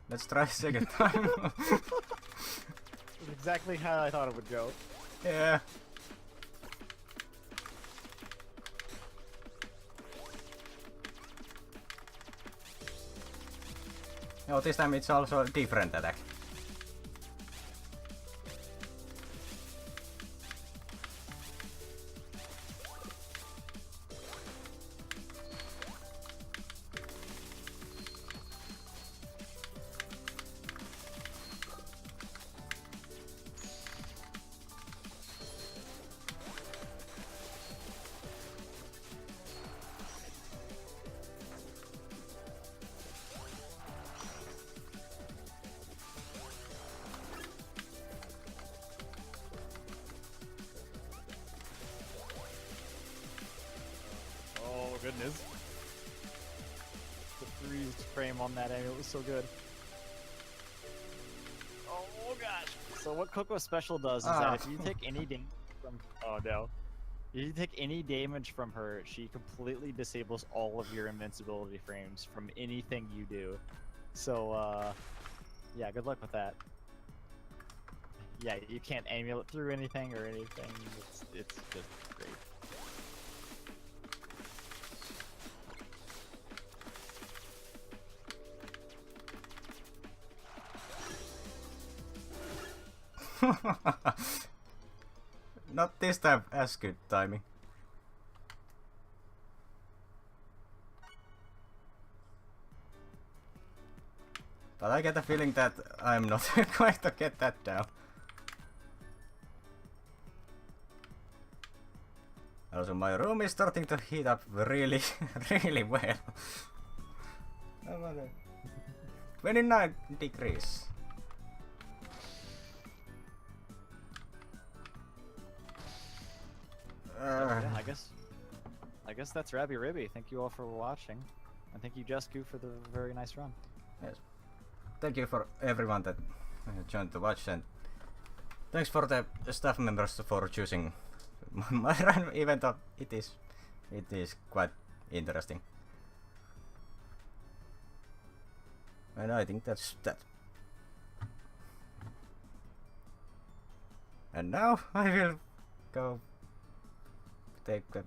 Let's try a second time. That's exactly how I thought it would go. Yeah. No, this time it's also a different attack. Goodness. The freeze frame on that angle was so good. Oh gosh. So what Coco Special does is that if you take any damage from if you take any damage from her, she completely disables all of your invincibility frames from anything you do. So yeah, good luck with that. Yeah, you can't amulet through anything or anything. It's just great. Not this time as good timing. But I get the feeling that I'm not going to get that down. Also, my room is starting to heat up really, really well. 29 degrees. Yeah, I guess that's Rabi-Ribi. Thank you all for watching, and thank you Jesku for the very nice run. Yes. Thank you for everyone that joined to watch, and thanks for the staff members for choosing my run, even though it is quite interesting. And I think that's that. And now I will go take a